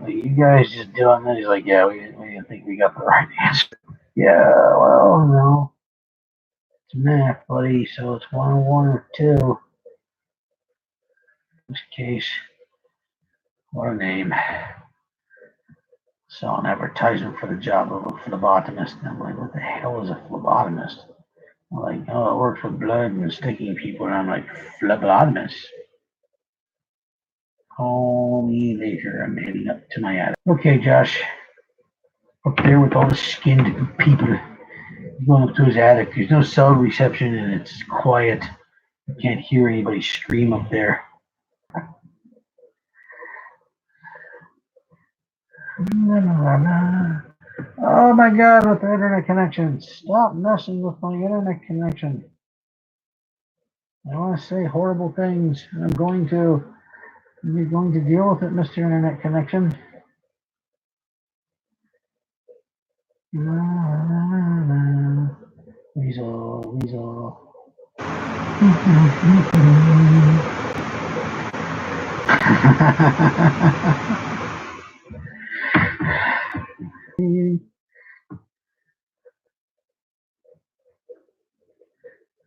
you guys just did on that. He's like, yeah, we didn't think we got the right answer. Yeah, well, no. It's math, buddy, so it's 101 or 2. In this case, what a name. Saw an advertisement for the job of a phlebotomist, and I'm like, what the hell is a phlebotomist? I'm like, oh, it works with blood and sticking people, and I'm like, phlebotomist? Call me later. I'm heading up to my attic. Okay, Josh. Up there with all the skinned people. Going up to his attic. There's no cell reception, and it's quiet. You can't hear anybody scream up there. Oh my God, with the internet connection. Stop messing with my internet connection. I want to say horrible things. You're going to deal with it, Mr. Internet Connection. Weasel.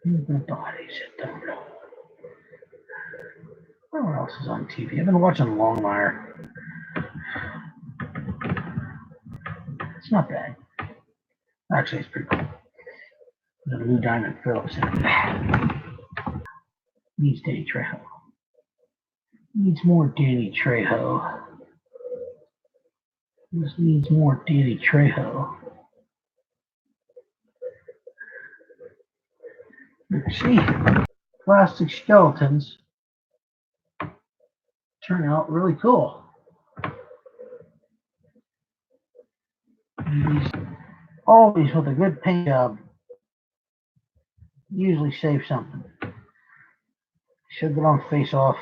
The bodies at the road. What else is on TV? I've been watching Longmire. It's not bad. Actually, it's pretty cool. There's a Lou Diamond Phillips in it. Needs Danny Trejo. Needs more Danny Trejo. This needs more Danny Trejo. Let's see. Plastic skeletons turn out really cool. And these, always with a good paint job, usually save something. Should get on Face Off,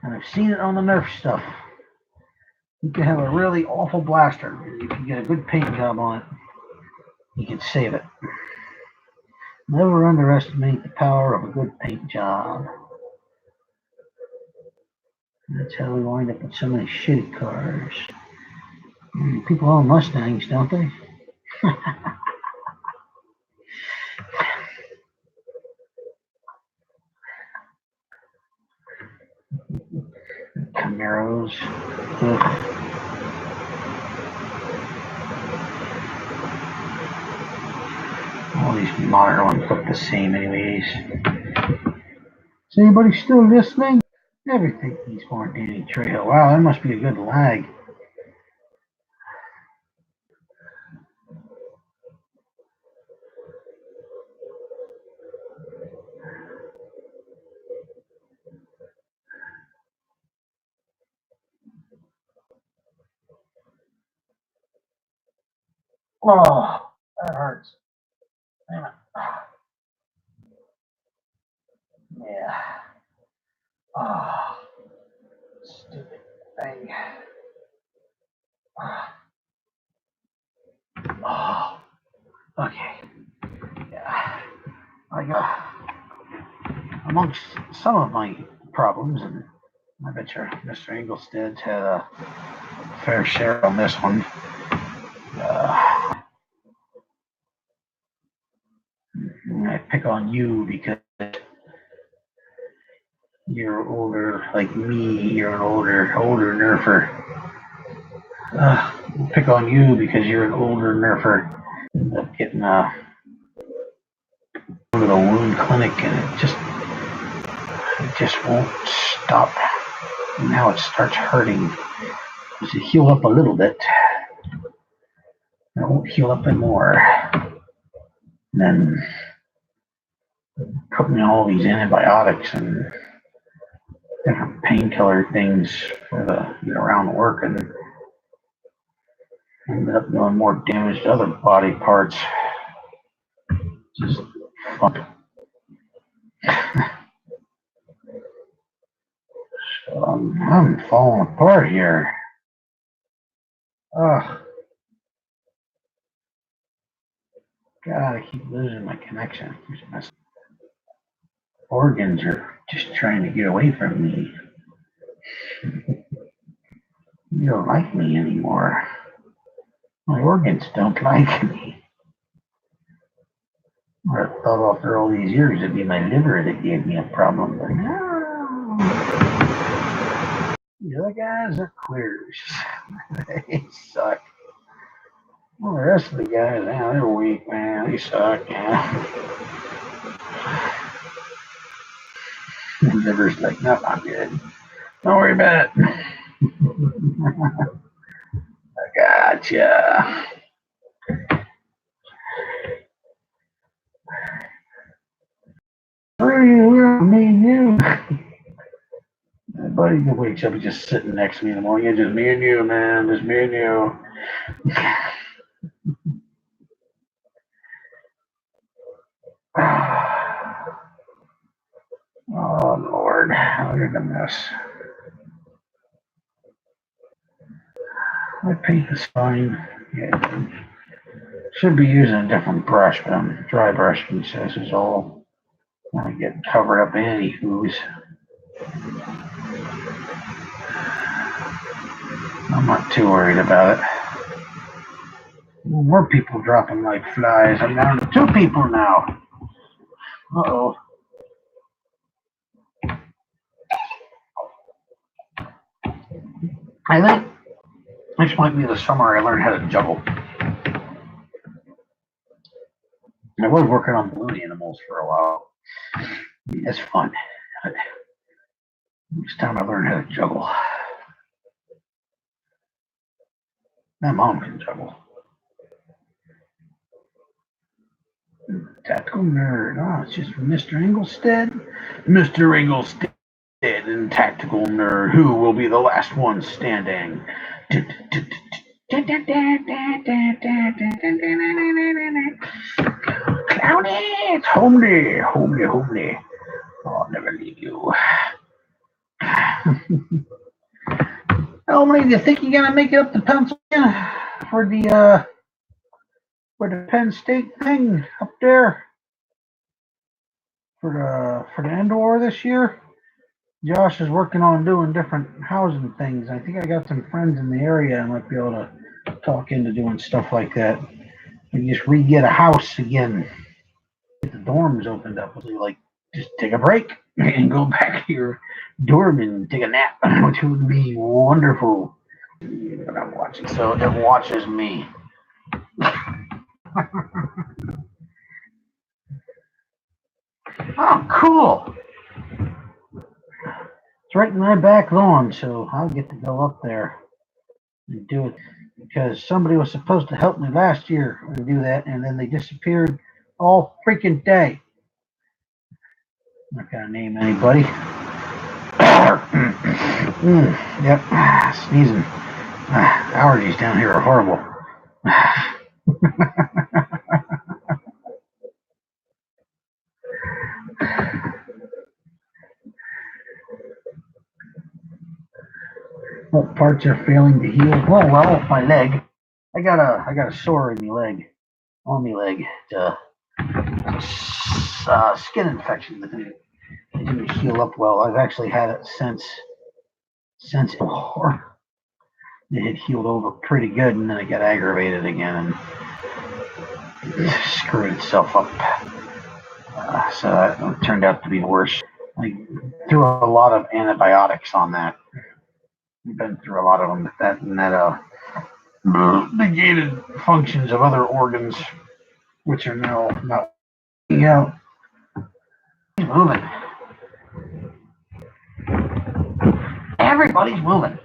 and I've seen it on the Nerf stuff. You can have a really awful blaster, and you can get a good paint job on it. You can save it. Never underestimate the power of a good paint job. That's how we wind up with so many shitty cars. People own Mustangs, don't they? Camaros. Ugh. All these modern ones look the same anyways. Is anybody still listening? Everything needs more Danny Trejo. Wow, that must be a good lag. Oh, that hurts. Damn it. Yeah. Oh, stupid thing. Oh, okay. Yeah. I got amongst some of my problems, and I bet you Mr. Engelsted's had a fair share on this one. I pick on you because you're older, like me. You're an older nerfer. Pick on you because you're an older nerfer. End up getting go to the wound clinic, and it just won't stop. Now it starts hurting. It healed up a little bit. It won't heal up anymore. And then put me all these antibiotics and different painkiller things for the around work, and ended up doing more damage to other body parts. Just fun. So I'm falling apart here. Ugh. God, I keep losing my connection. Organs are just trying to get away from me. You don't like me anymore. My organs don't like me. I thought after all these years it'd be my liver that gave me a problem, but no. The other guys are quitters. They suck. Well, the rest of the guys, man, they're weak, man. They suck, man. The liver's like, no, I'm good. Don't worry about it. I gotcha. Where are you? Me and you. My buddy wakes up, he's just sitting next to me in the morning. It's just me and you, man. Just me and you. Oh, Lord. Look at the mess. My paint is fine. Yeah. Should be using a different brush, but I'm dry brushing, so this is all want to get covered up anywho's. I'm not too worried about it. More people dropping like flies. I'm down to 2 people now. Uh-oh. I think this might be the summer I learned how to juggle. I was working on balloon animals for a while. It's fun. But it's time I learn how to juggle. My mom can juggle. Tactical nerd. Oh, it's just Mr. Engelstead. Mr. Engelstead and Tactical Nerd. Who will be the last one standing? Clowny! It's homely. Homely, homely. Oh, I'll never leave you. Homely, do you think you're going to make it up to Pennsylvania for the Penn State thing up there? for the indoor this year. Josh is working on doing different housing things. I think I got some friends in the area I might be able to talk into doing stuff like that. We just re-get a house again. Get the dorms opened up. Like, just take a break and go back to your dorm and take a nap, which would be wonderful. But I'm watching, so it watches me. Oh, cool. It's right in my back lawn, so I'll get to go up there and do it because somebody was supposed to help me last year and do that, and then they disappeared all freaking day. I'm not gonna name anybody. Yep, sneezing. Allergies down here are horrible. What parts are failing to heal? Well, my leg. I got a sore in my leg, on my leg. Skin infection that didn't heal up well. I've actually had it since before. It had healed over pretty good, and then it got aggravated again and screwed itself up. So that turned out to be worse. I threw a lot of antibiotics on that. We've been through a lot of them, that negated functions of other organs, which are now not working out. Moving. Everybody's moving.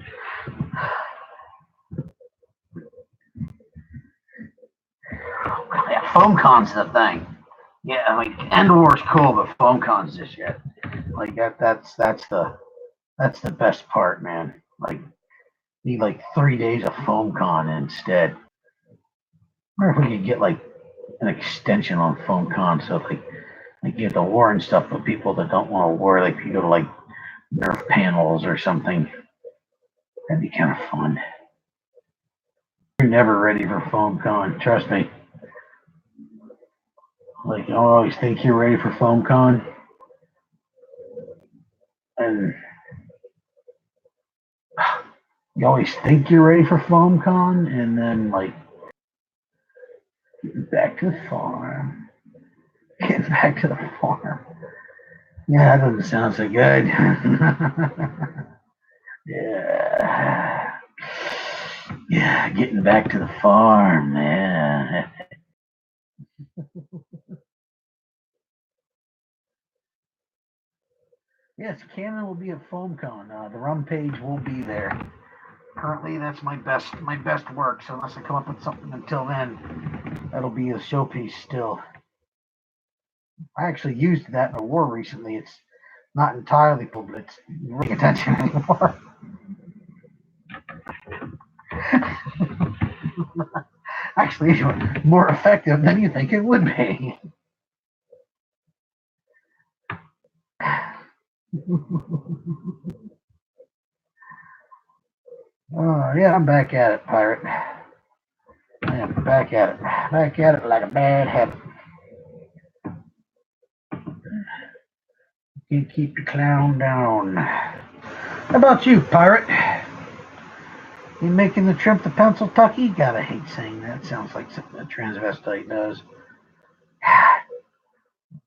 Yeah, FoamCon's the thing. Yeah, like Endwar's cool, but FoamCon's just shit. Like that's the best part, man. Like need like 3 days of FoamCon instead. I wonder if we could get like an extension on FoamCon, so like you have to war and stuff, but people that don't want to war, like you go to like Nerf panels or something. That'd be kind of fun. You're never ready for FoamCon, trust me. Like, I always think you're ready for FoamCon. And you always think you're ready for FoamCon, and then, like, getting back to the farm. Getting back to the farm. Yeah, that doesn't sound so good. Yeah. Yeah, getting back to the farm, man. Yes, Cannon will be at FoamCon. The rum page will be there. Currently, that's my best work. So unless I come up with something until then, that'll be a showpiece still. I actually used that in a war recently. It's not entirely full, but it's not paying attention anymore. Actually, it's more effective than you think it would be. Oh, yeah, I'm back at it, pirate. I am back at it. Back at it like a bad habit. Can't keep the clown down. How about you, pirate? You making the trip to Pennsylvania? Gotta hate saying that. Sounds like something a transvestite does.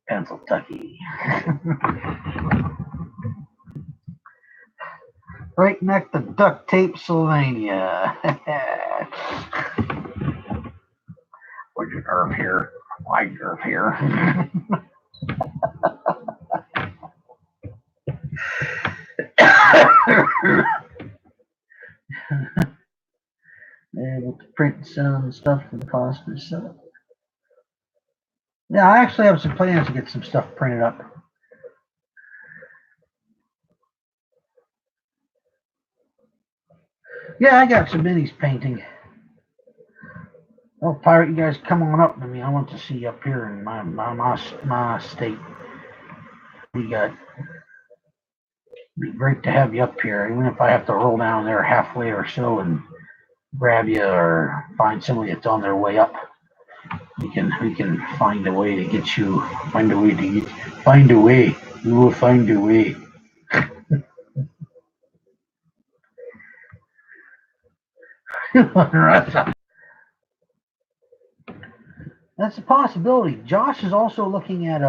Pennsylvania. Right next to duct tape, Sylvania. What'd you nerf here? Why nerf here? Able to print some stuff for the cost of setup. Yeah, I actually have some plans to get some stuff printed up. Yeah, I got some minis painting. Oh, pirate, you guys come on up to me. I want to see you up here in my state. It'd be great to have you up here, even if I have to roll down there halfway or so and grab you or find somebody that's on their way up. We can find a way to get you. Find a way to get. Find a way. We will find a way. That's a possibility. Josh is also looking at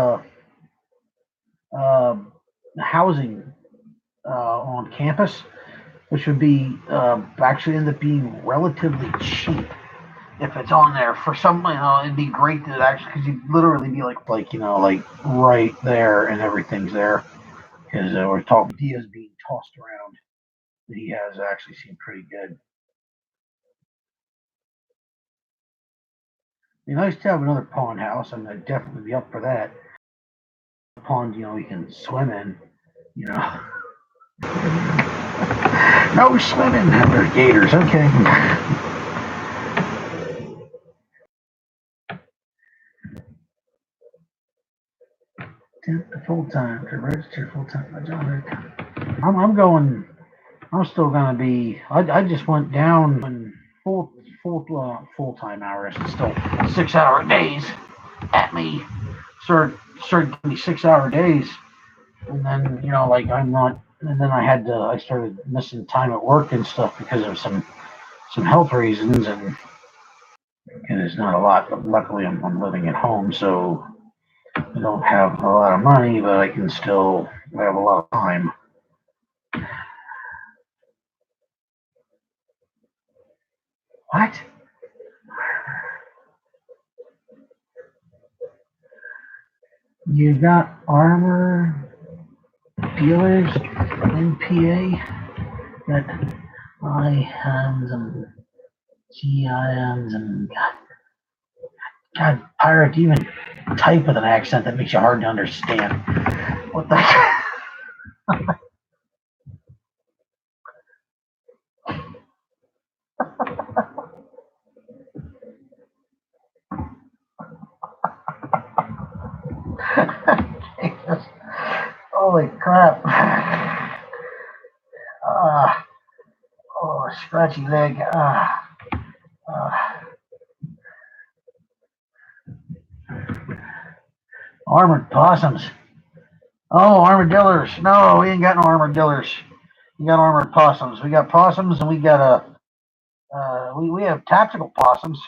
housing on campus, which would be actually end up being relatively cheap if it's on there. For some, it'd be great to actually, because you'd literally be like right there and everything's there. Because we're talking ideas being tossed around that he has actually seemed pretty good. Be nice to have another pond house, and I'd definitely be up for that. A pond, we can swim in, No swimming. There's gators. Okay. Full time to register full time. I'm still gonna be. I just went down in full time hours. It's still 6 hour days at me. Started giving me 6 hour days, and then I'm not. And then I started missing time at work and stuff because of some health reasons, and it's not a lot. But luckily, I'm living at home, so I don't have a lot of money, but I can still have a lot of time. What? You got armor dealers in PA that IMs and GIMs and God, pirate, even type with an accent that makes you hard to understand. What the heck? Jesus. Holy crap. Scratchy leg. Armored possums. Oh, armadillos. No, we ain't got no armadillos. We got armored possums. We got possums, and we got we have tactical possums.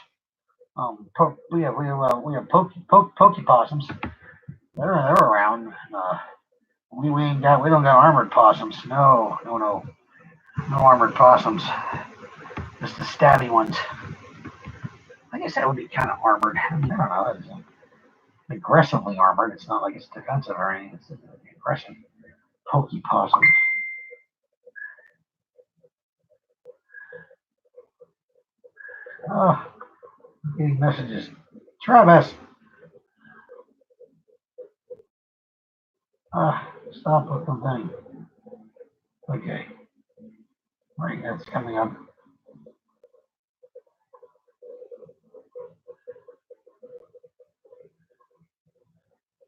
We have pokey possums. They're around. We don't got armored possums. No armored possums. Just the stabby ones. I guess that would be kind of armored. I don't know. It's aggressively armored. It's not like it's defensive or anything. It's aggressive. Pokey possum. Oh, getting messages. Travis. Stop with the thing. Okay. Right, that's coming up.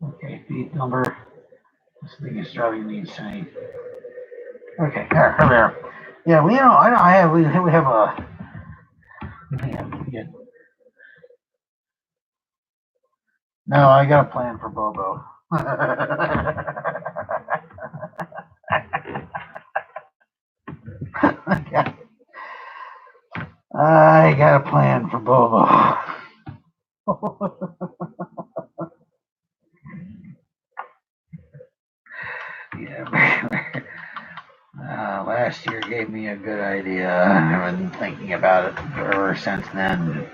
Okay, feed number. This thing is driving me insane. Okay, there. Yeah, we have a. No, I got a plan for Bobo. I got a plan for Bobo. Yeah. Last year gave me a good idea. I've been thinking about it ever since then.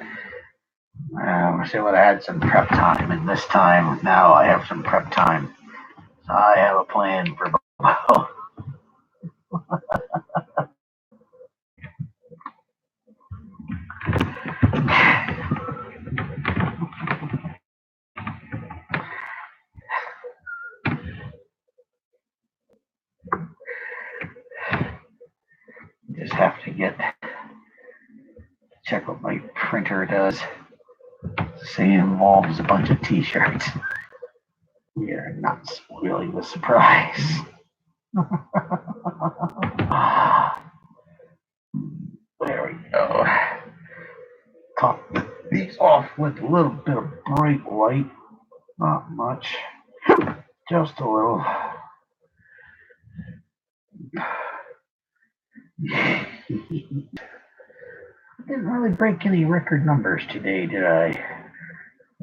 I wish I would have had some prep time, and this time, now I have some prep time. So I have a plan for Bobo. Just have to check what my printer does. Say involves a bunch of t-shirts. We are not spoiling the surprise. There we go. these off with a little bit of bright white. Not much. Just a little. Didn't really break any record numbers today, did I?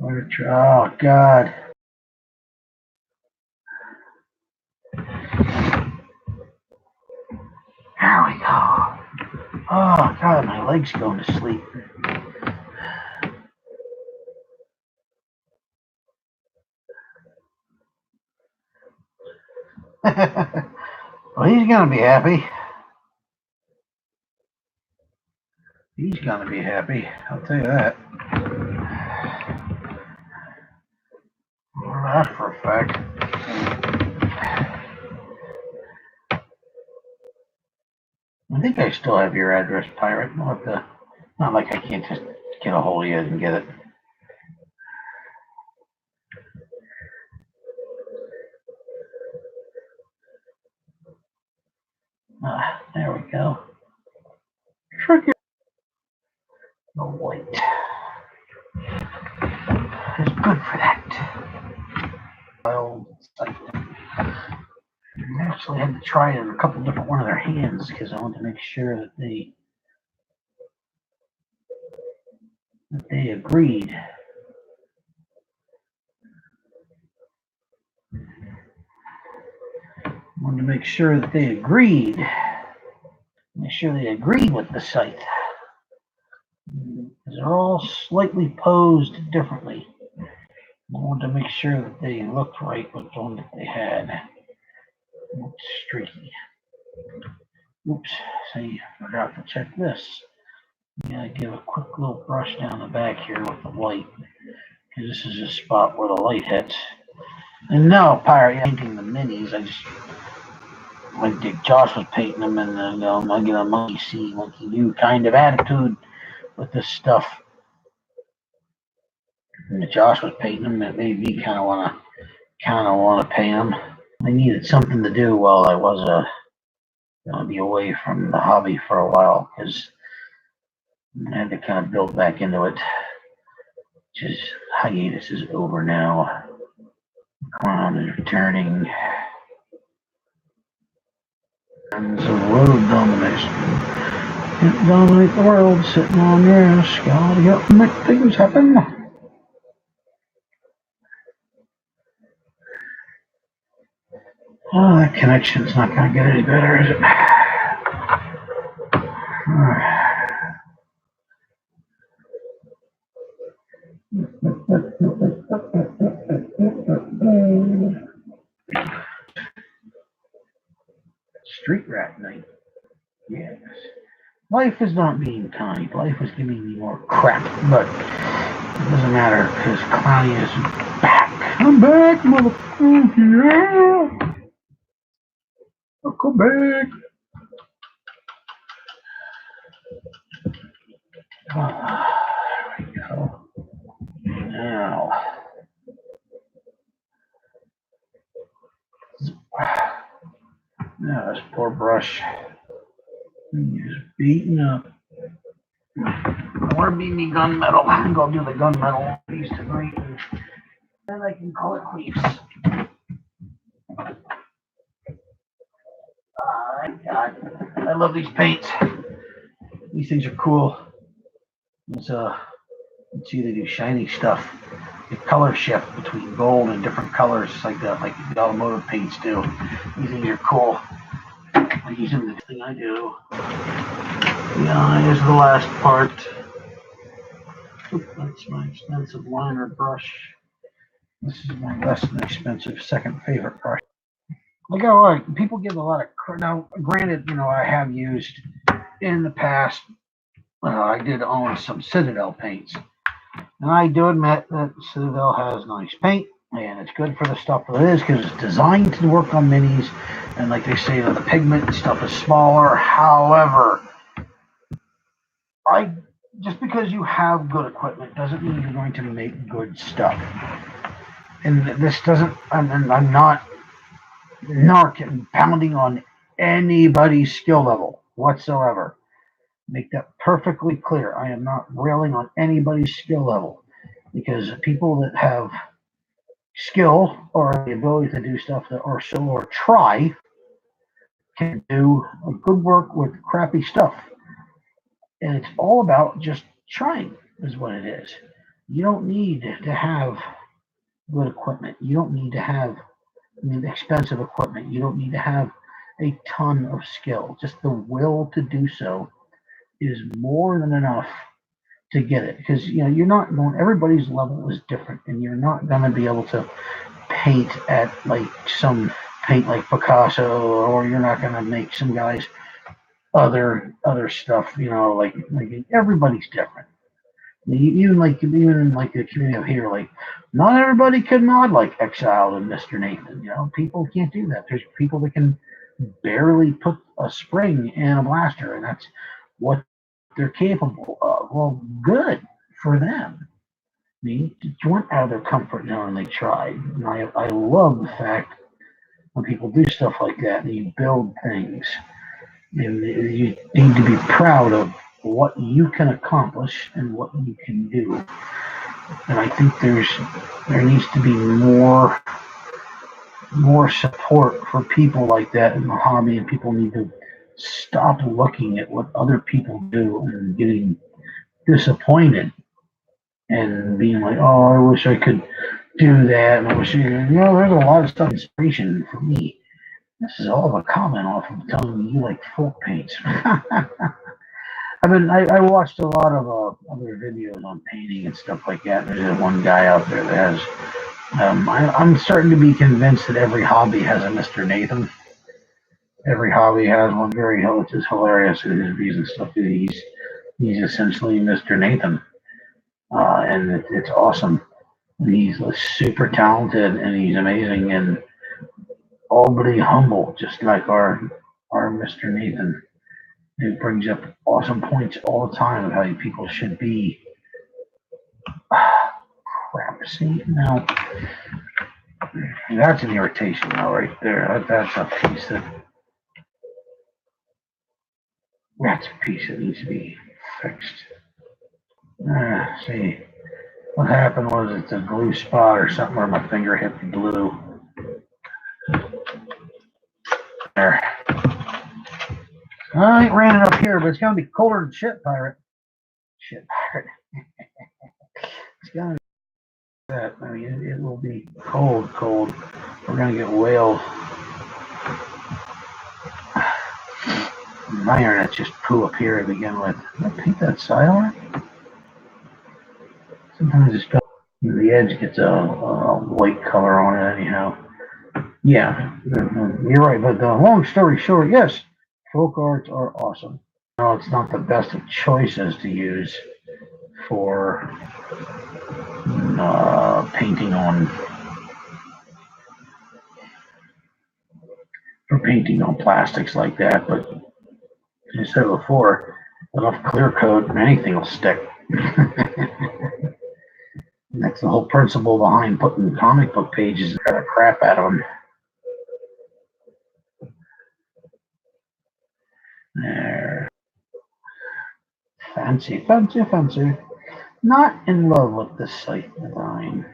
Oh, God. There we go. Oh, God, my leg's going to sleep. Well, he's going to be happy. He's going to be happy. I'll tell you that. Well, that's for a fact. I think I still have your address, Pirate. Not like I can't just get a hold of you and get it. There we go. Tricky. The white is good for that. I actually had to try it in a couple different one of their hands because I wanted to make sure that they agreed. Wanted to make sure that they agreed. Make sure they agreed with the site. They're all slightly posed differently. I wanted to make sure that they looked right with the one that they had. Looks streaky. Oops, see, forgot to check this. Gotta give a quick little brush down the back here with the light. Because this is a spot where the light hits. And no, Pirate, painting the minis. I just, like Dick Josh was painting them, and I get a monkey see, monkey do kind of attitude with this stuff. And Josh was painting them, it made me kind of want to paint them. I needed something to do while I was going to be away from the hobby for a while, because I had to kind of build back into it. Just hiatus is over now. Crown is returning. And so world domination. Can't dominate the world sitting on your ass. Gotta get up and make things happen. Oh, that connection's not gonna get any better, is it? Street rat night. Yes. Life is not being kind. Life is giving me more crap, but it doesn't matter because Clowny is back. I'm back, motherfucker. Yeah. I'll come back. Oh, there we go. Now this poor brush is beaten up. Or be me gunmetal. I'm gonna do the gunmetal piece tonight, and then I can call it queefs. God, I love these paints. These things are cool. Let's see, they do shiny stuff. The color shift between gold and different colors, like the automotive paints do. These things are cool. I use them in the thing I do. Yeah, here's the last part. Oop, that's my expensive liner brush. This is my less than expensive second favorite brush. Like, people give a lot of credit. Now, granted, I have used in the past. I did own some Citadel paints, and I do admit that Citadel has nice paint, and it's good for the stuff that it is because it's designed to work on minis, and like they say, the pigment and stuff is smaller. However, just because you have good equipment doesn't mean you're going to make good stuff. And this doesn't. I'm not pounding on anybody's skill level whatsoever. Make that perfectly clear. I am not railing on anybody's skill level, because people that have skill or the ability to do stuff that or try can do a good work with crappy stuff. And it's all about just trying is what it is. You don't need to have good equipment. You don't need to have expensive equipment. You don't need to have a ton of skill. Just the will to do so is more than enough to get it. Because you're not going. Everybody's level is different, and you're not going to be able to paint at paint like Picasso, or you're not going to make some guys other stuff. Like everybody's different. Even in the community here, like not everybody can mod like Exiled and Mr. Nathan. People can't do that. There's people that can barely put a spring in a blaster, and that's what they're capable of. Well, good for them. They went out of their comfort zone and they tried. And I love the fact when people do stuff like that and you build things, and you need to be proud of what you can accomplish and what you can do. And I think there needs to be more support for people like that in the hobby, and people need to stop looking at what other people do and getting disappointed and being like, oh, I wish I could do that. And I wish, there's a lot of stuff inspiration for me. This is all of a comment off of telling me you like folk paints. I watched a lot of other videos on painting and stuff like that. There's one guy out there that has. I'm starting to be convinced that every hobby has a Mr. Nathan. Every hobby has one. Which is hilarious. His reason stuff. He's essentially Mr. Nathan, and it's awesome. And he's super talented and he's amazing and all but humble, just like our Mr. Nathan. It brings up awesome points all the time of how people should be. Crap. See, now that's an irritation though, right there. That's a piece that needs to be fixed. See, what happened was it's a glue spot or something where my finger hit the glue. There. I ain't ran it up here, but it's gonna be colder than shit pirate. Shit pirate. It's gonna be that. I mean, it will be cold. We're gonna get whales. My internet's just poo up here to begin with. Did I paint that side on it? Sometimes it's got the edge gets a white color on it anyhow. Yeah, you're right. But the long story short, yes, folk arts are awesome. No, it's not the best of choices to use for painting on plastics like that, but as I said before, enough clear coat and anything will stick. That's the whole principle behind putting comic book pages and the crap out of them. There. Fancy. Not in love with this site design.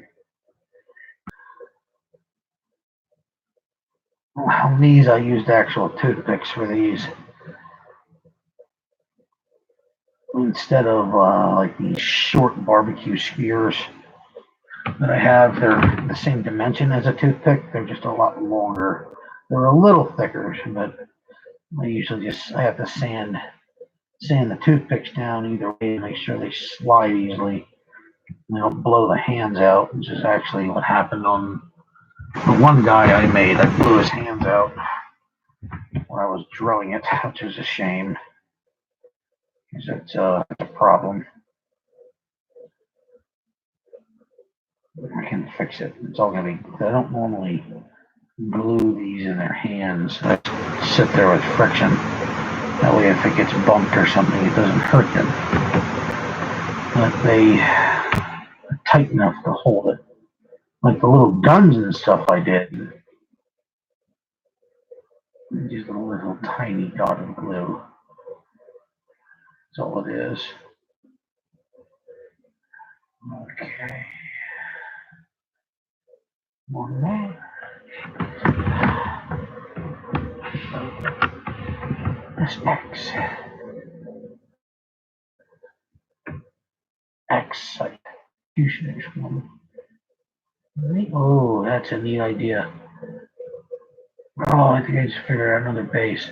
Well, these I used actual toothpicks for these. Instead of like these short barbecue skewers that I have, they're the same dimension as a toothpick. They're just a lot longer. They're a little thicker, but I usually I have to sand the toothpicks down either way to make sure they slide easily. They don't blow the hands out, which is actually what happened on the one guy I made. I blew his hands out when I was drilling it, which is a shame. It's a problem. I can fix it. It's all gonna be. I don't normally glue these in their hands. I sit there with friction. That way, if it gets bumped or something, it doesn't hurt them. But they are tight enough to hold it. Like the little guns and stuff I did. Just a little tiny dot of glue. That's all it is. Okay. One more. This X site. One. Oh, that's a neat idea. Oh, I think I just figured out another base.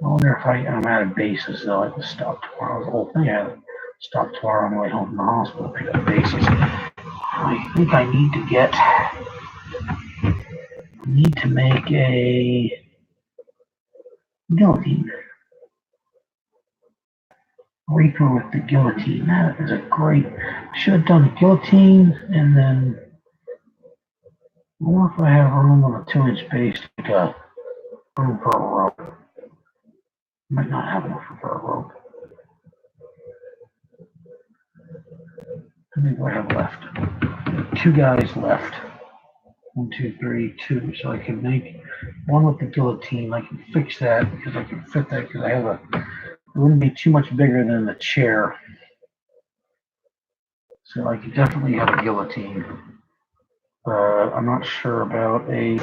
I wonder if I'm out of bases though. I have to stop tomorrow. The whole thing I have to stop tomorrow on the way home from the hospital to pick up bases. I think I need to make a guillotine. Reaper with the guillotine. That is a great. Should have done a guillotine and then. I wonder if I have room on a 2-inch base to make a room for a rope. Might not have enough for a rope. How many do I have left? 2 guys left. 1, 2, 3, 2. So I can make one with the guillotine. I can fix that because I can fit that because I have a. It wouldn't be too much bigger than the chair. So I could definitely have a guillotine. I'm not sure about a.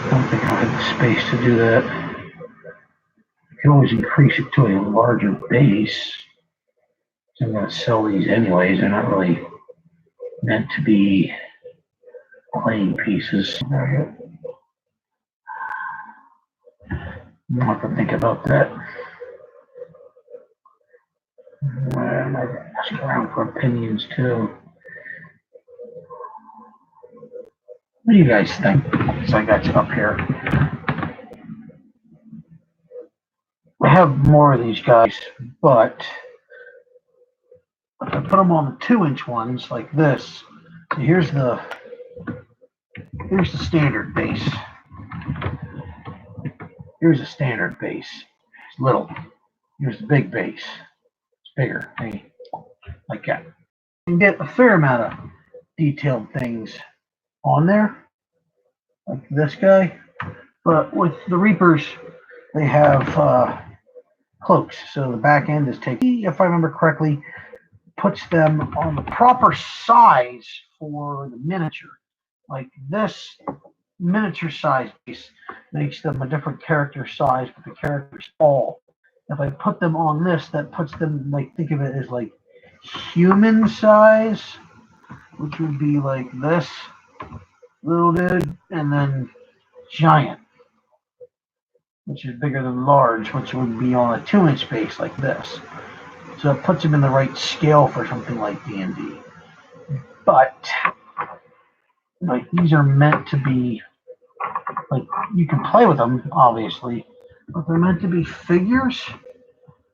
I don't think I have the space to do that. I can always increase it to a larger base. So I'm going to sell these anyways. They're not really meant to be playing pieces. I'll have to think about that. I might ask around for opinions too. What do you guys think? So I got you up here. I have more of these guys, but if I put them on the 2-inch ones like this, here's the standard base. Here's a standard base. It's little. Here's the big base. It's bigger. Hey, like that. You can get a fair amount of detailed things on there, like this guy. But with the Reapers, they have cloaks. So the back end is taken, if I remember correctly, puts them on the proper size for the miniature. Like this miniature size piece makes them a different character size, but the character's small. If I put them on this, that puts them, like, think of it as like human size, which would be like this little dude, and then giant, which is bigger than large, which would be on a 2-inch base like this. So it puts them in the right scale for something like D&D. But like these are meant to be, like, you can play with them obviously, but they're meant to be figures,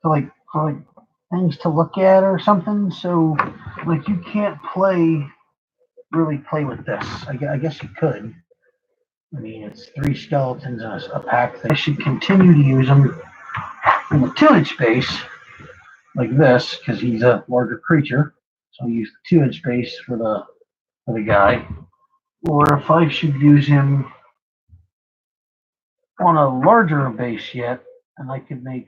for things to look at or something. So like you can't really play with this. I guess you could. I mean, it's 3 skeletons in a pack. I should continue to use them in the 2-inch base like this because he's a larger creature. So I use the 2-inch base for the guy. Or if I should use him on a larger base yet, and I could make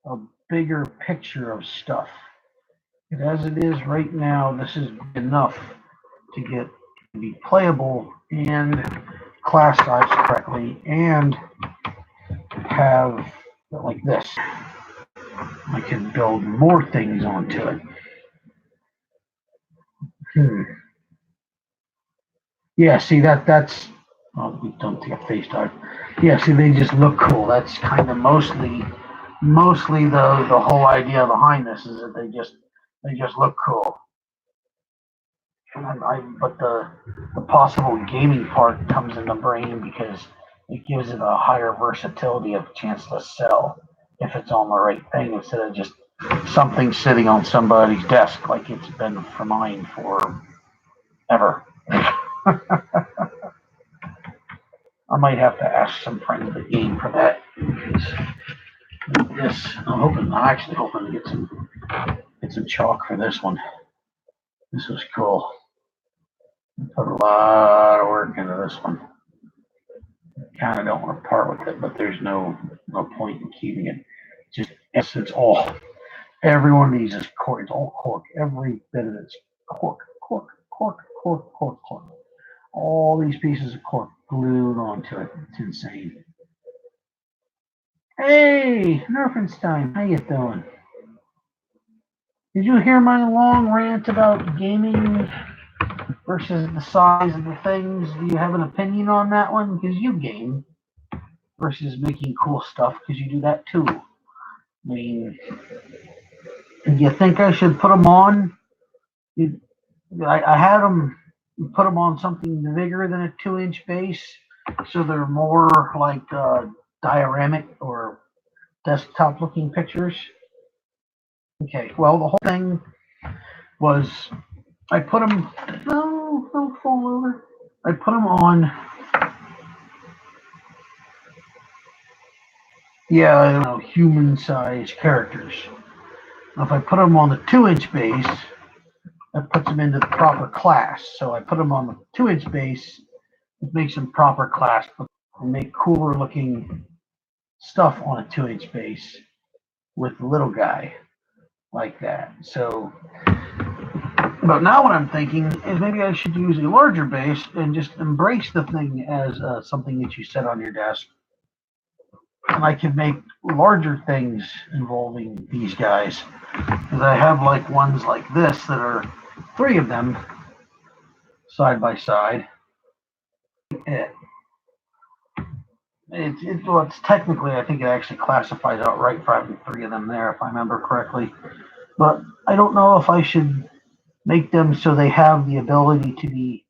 a bigger picture of stuff. And as it is right now, this is enough to be playable and class size correctly, and have like this. I can build more things onto it. Yeah, see that's. Oh, we don't take a face dive. Yeah, see, they just look cool. That's kind of mostly the whole idea behind this is that they just look cool. But the possible gaming part comes in the brain because it gives it a higher versatility of chance to sell if it's on the right thing instead of just something sitting on somebody's desk like it's been for mine for ever. I might have to ask some friends of the game for that. Because I'm actually hoping to get some chalk for this one. This was cool. I put a lot of work into this one. Kind of don't want to part with it, but there's no no point in keeping it. Just it's all. Every one of these is cork. It's all cork. Every bit of it's cork, cork, cork, cork, cork, cork. All these pieces of cork glued onto it. It's insane. Hey, Nerfenstein, how you doing? Did you hear my long rant about gaming versus the size of the things? Do you have an opinion on that one? Because you game versus making cool stuff, because you do that too. I mean, do you think I should put them on? I had them put them on something bigger than a 2-inch base, so they're more like dioramic or desktop looking pictures. Okay, well, the whole thing was I put them, no, don't fall over. I put them on, yeah, I don't know, human sized characters. Now, if I put them on the 2-inch base, that puts them into the proper class. So I put them on the 2-inch base, it makes them proper class and make cooler looking stuff on a 2-inch base with the little guy like that. So, but now what I'm thinking is maybe I should use a larger base and just embrace the thing as something that you set on your desk. And I can make larger things involving these guys. Because I have like ones like this that are 3 of them side by side. It's technically, I think it actually classifies outright for having 3 of them there, if I remember correctly. But I don't know if I should make them so they have the ability to be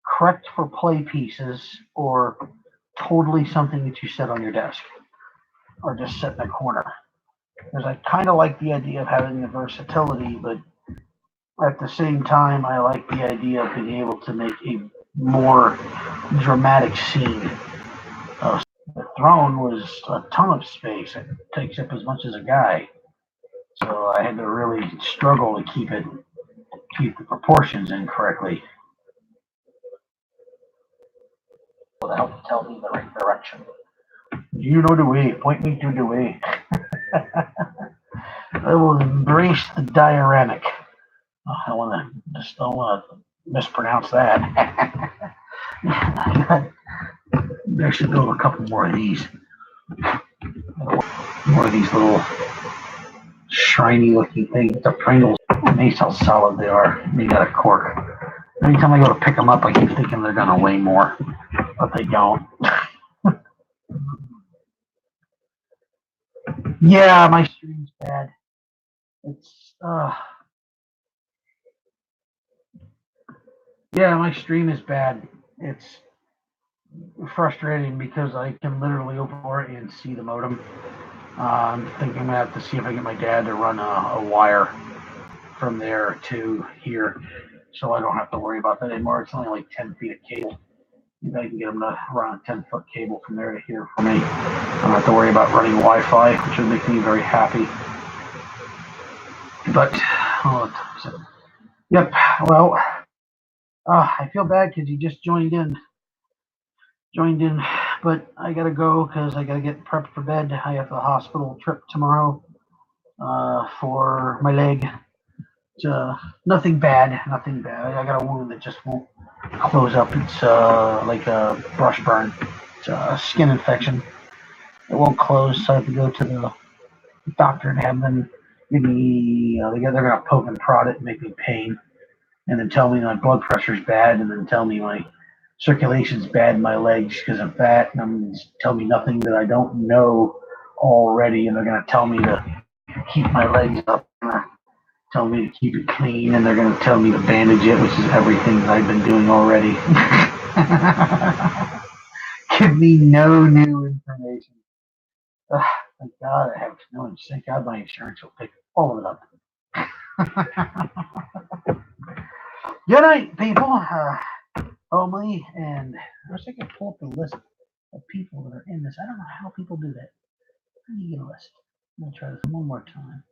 correct for play pieces or totally something that you set on your desk or just sit in a corner. Because I kind of like the idea of having the versatility, but at the same time, I like the idea of being able to make a more dramatic scene. The throne was a ton of space. It takes up as much as a guy. So I had to really struggle to keep the proportions in correctly. To help tell me the right direction. You know the way. Point me to the way. I will embrace the dioramic. Oh, I don't want to mispronounce that. I should build a couple more of these. More of these little shiny looking things. The Pringles. Amazed how solid they are. Made out of cork. Anytime I go to pick them up, I keep thinking they're gonna weigh more, but they don't. Yeah, my stream's bad. It's yeah, my stream is bad. It's frustrating because I can literally open it and see the modem. I'm thinking I'm gonna have to see if I get my dad to run a wire from there to here, so I don't have to worry about that anymore. It's only like 10 feet of cable. If I can get them to run a 10-foot cable from there to here for me, I don't have to worry about running Wi-Fi, which would make me very happy. But, yep, well, I feel bad because you just joined in, but I gotta go because I gotta get prepped for bed. I have a hospital trip tomorrow for my leg. Nothing bad. I got a wound that just won't close up. It's like a brush burn. It's a skin infection. It won't close, so I have to go to the doctor and have them give me, they're gonna poke and prod it and make me pain, and then tell me my blood pressure's bad, and then tell me my circulation's bad in my legs because I'm fat, and tell me nothing that I don't know already, and they're gonna tell me to keep my legs up, tell me to keep it clean, and they're gonna tell me to bandage it, which is everything that I've been doing already. Give me no new information. Thank God I have no insurance. Thank God my insurance will pick all of it up. Good night, people. Homely, and I wish I could pull up the list of people that are in this. I don't know how people do that. How do you get a list? I'm gonna try this one more time.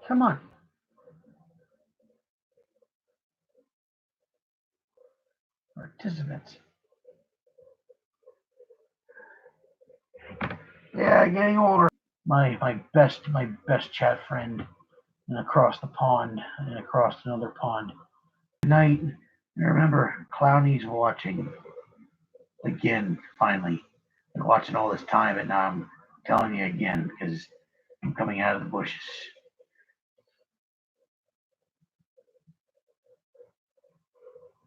Come on. Participants. Yeah, getting older. My best chat friend, and across the pond and across another pond. Good night. I remember Clowney's watching again. Finally, been watching all this time, and now I'm telling you again because I'm coming out of the bushes.